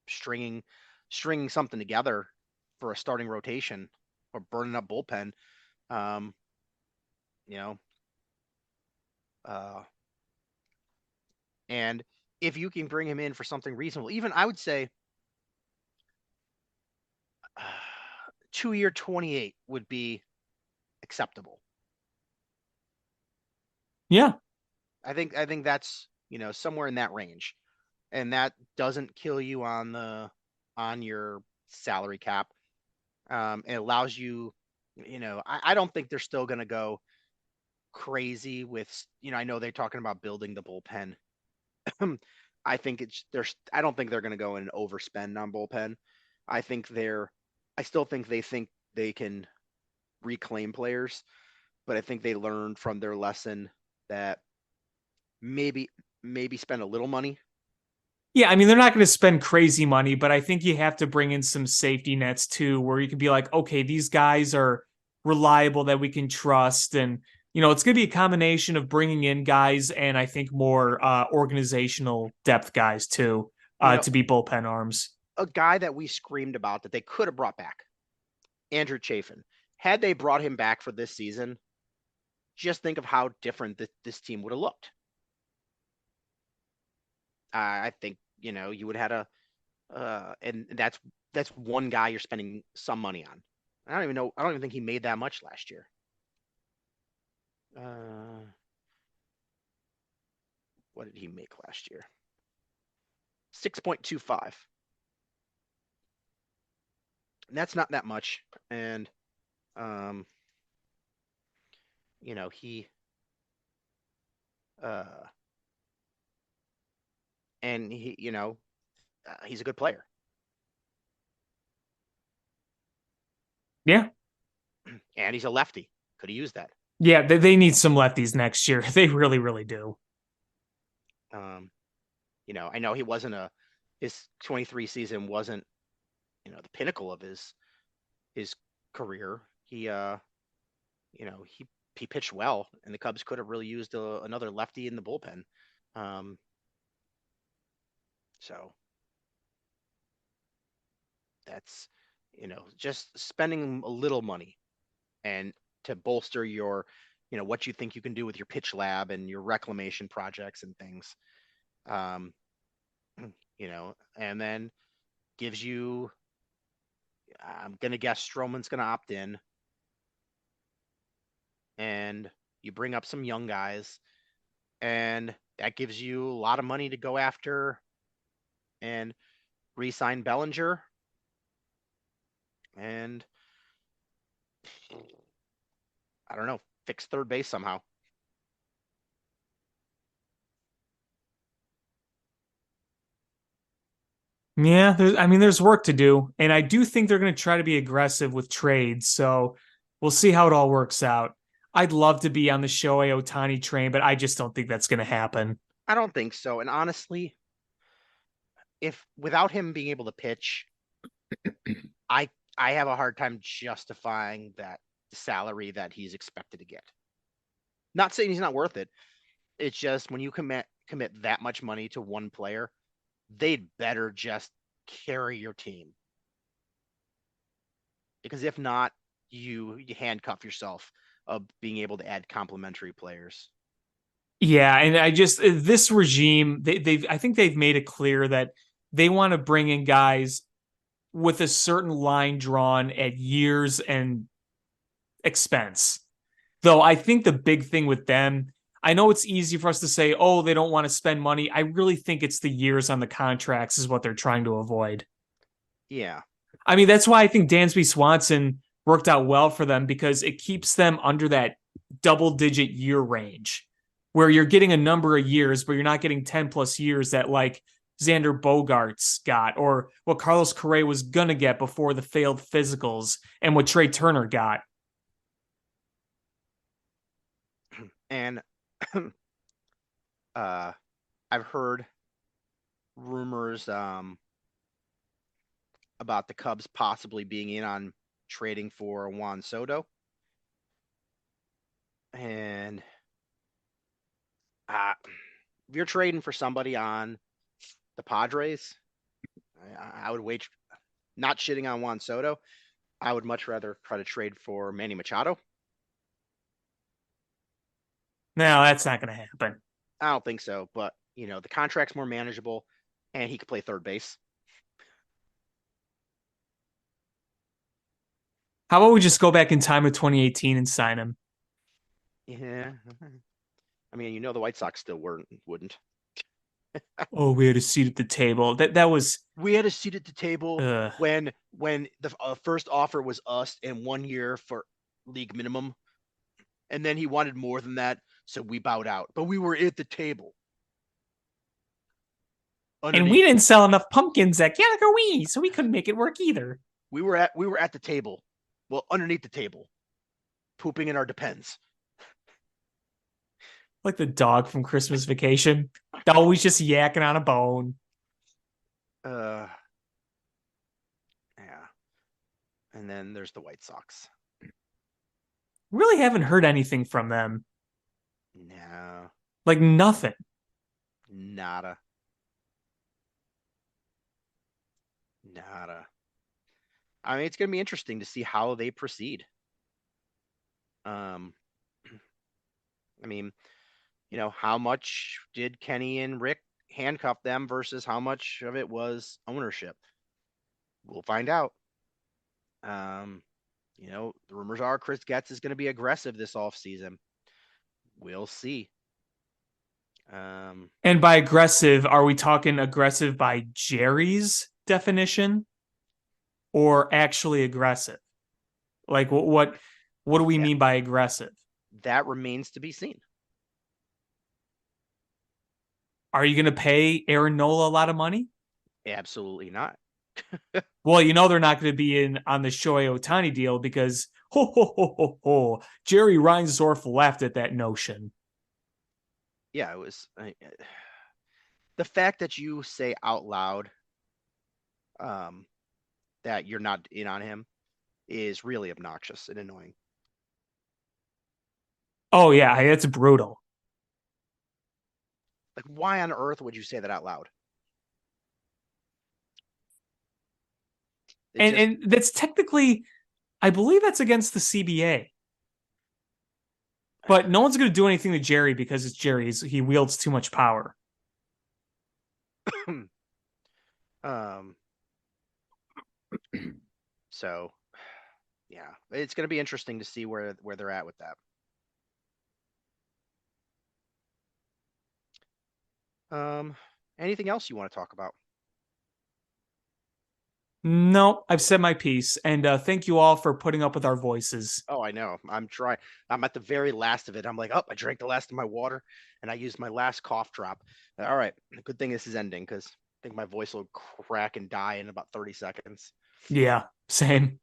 stringing something together for a starting rotation or burning up bullpen. And if you can bring him in for something reasonable, even I would say 2-year 28 would be acceptable. Yeah. I think that's, somewhere in that range. And that doesn't kill you on your salary cap. It allows you, I don't think they're still going to go crazy with, I know they're talking about building the bullpen. I think I don't think they're going to go and overspend on bullpen. I still think they can reclaim players, but I think they learned from their lesson that maybe spend a little money. Yeah, I mean, they're not going to spend crazy money, but I think you have to bring in some safety nets too, where you can be like, okay, these guys are reliable that we can trust. And, it's going to be a combination of bringing in guys and I think more organizational depth guys too, to be bullpen arms. A guy that we screamed about that they could have brought back, Andrew Chafin. Had they brought him back for this season, just think of how different this team would have looked. I think, you would have had and that's one guy you're spending some money on. I don't even think he made that much last year. What did he make last year? 6.25. And that's not that much. And, he, he's a good player. Yeah. And he's a lefty. Could have used that. Yeah, they need some lefties next year. They really, really do. I know he wasn't his 23 season wasn't, the pinnacle of his career. He pitched well, and the Cubs could have really used another lefty in the bullpen. So that's, just spending a little money and to bolster your, what you think you can do with your pitch lab and your reclamation projects and things. And then gives you, I'm going to guess Stroman's going to opt in, and you bring up some young guys, and that gives you a lot of money to go after and re-sign Bellinger. And I don't know, fix third base somehow. Yeah, there's work to do. And I do think they're going to try to be aggressive with trades. So we'll see how it all works out. I'd love to be on the Shohei Ohtani train, but I just don't think that's going to happen. I don't think so. And honestly, if without him being able to pitch, I have a hard time justifying that salary that he's expected to get. Not saying he's not worth it. It's just when you commit that much money to one player, they'd better just carry your team. Because if not, you handcuff yourself of being able to add complementary players. Yeah, and this regime, I think they've made it clear that they want to bring in guys with a certain line drawn at years and expense. Though I think the big thing with them, I know it's easy for us to say, oh, they don't want to spend money. I really think it's the years on the contracts is what they're trying to avoid. Yeah. I mean, that's why I think Dansby Swanson worked out well for them, because it keeps them under that double-digit year range where you're getting a number of years, but you're not getting 10 plus years that like Xander Bogaerts got, or what Carlos Correa was going to get before the failed physicals, and what Trey Turner got. And I've heard rumors about the Cubs possibly being in on trading for Juan Soto. And if you're trading for somebody on the Padres, I would wait. Not shitting on Juan Soto, I would much rather try to trade for Manny Machado. No, that's not going to happen. I don't think so, but the contract's more manageable, and he could play third base. How about we just go back in time to 2018 and sign him? Yeah. I mean, the White Sox still wouldn't. Oh, we had a seat at the table. That was We had a seat at the table uh, when the first offer was us and 1 year for league minimum, and then he wanted more than that, so we bowed out. But we were at the table. and we didn't sell enough pumpkins at Gallagher, so we couldn't make it work either. We were at the table. Well, underneath the table, pooping in our depends. Like the dog from Christmas Vacation, always just yakking on a bone. Yeah. And then there's the White Sox. Really haven't heard anything from them. No. Like nothing. Nada. I mean, it's going to be interesting to see how they proceed. I mean, how much did Kenny and Rick handcuff them versus how much of it was ownership? We'll find out. The rumors are Chris Getz is going to be aggressive this offseason. We'll see. And by aggressive, are we talking aggressive by Jerry's definition or actually aggressive? Like what do we mean by aggressive? That remains to be seen. Are you going to pay Aaron Nola a lot of money? Absolutely not. Well, they're not going to be in on the Shohei Ohtani deal because Jerry Reinsdorf laughed at that notion. Yeah, it was the fact that you say out loud that you're not in on him is really obnoxious and annoying. Oh yeah, it's brutal. Like, why on earth would you say that out loud? And that's technically, I believe that's against the CBA. But no one's going to do anything to Jerry because it's Jerry. He wields too much power. So, yeah, it's going to be interesting to see where they're at with that. Anything else you want to talk about? No, I've said my piece, and thank you all for putting up with our voices. Oh, I know. I'm trying. I'm at the very last of it. I'm like, I drank the last of my water, and I used my last cough drop. All right, good thing this is ending because I think my voice will crack and die in about 30 seconds. Yeah, same.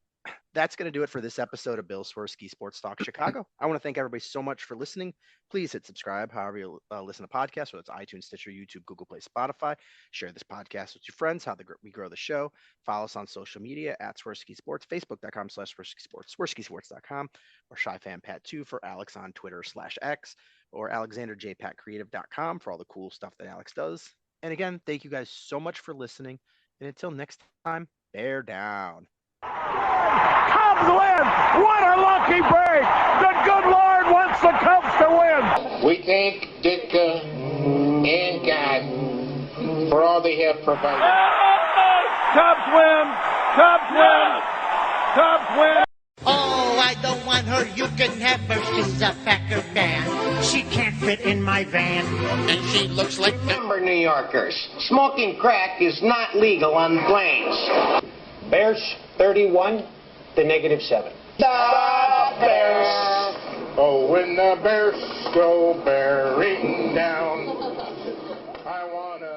That's going to do it for this episode of Bill Swerski Sports Talk Chicago. I want to thank everybody so much for listening. Please hit subscribe however you listen to podcasts, whether it's iTunes, Stitcher, YouTube, Google Play, Spotify. Share this podcast with your friends, we grow the show. Follow us on social media at Swerski Sports, Facebook.com/Swerski Sports, SwerskiSports.com, or ShyFanPat2 for Alex on Twitter /X, or AlexanderJPatCreative.com for all the cool stuff that Alex does. And again, thank you guys so much for listening. And until next time, bear down. Cubs win! What a lucky break! The good Lord wants the Cubs to win! We thank Ditka and God for all they have provided. Cubs win! Cubs win! Cubs win! Oh, I don't want her. You can have her. She's a Packer fan. She can't fit in my van. And she looks like number New Yorkers. Smoking crack is not legal on planes. Bears 31 to -7. The Bears. Oh, when the Bears go bearing down, I wanna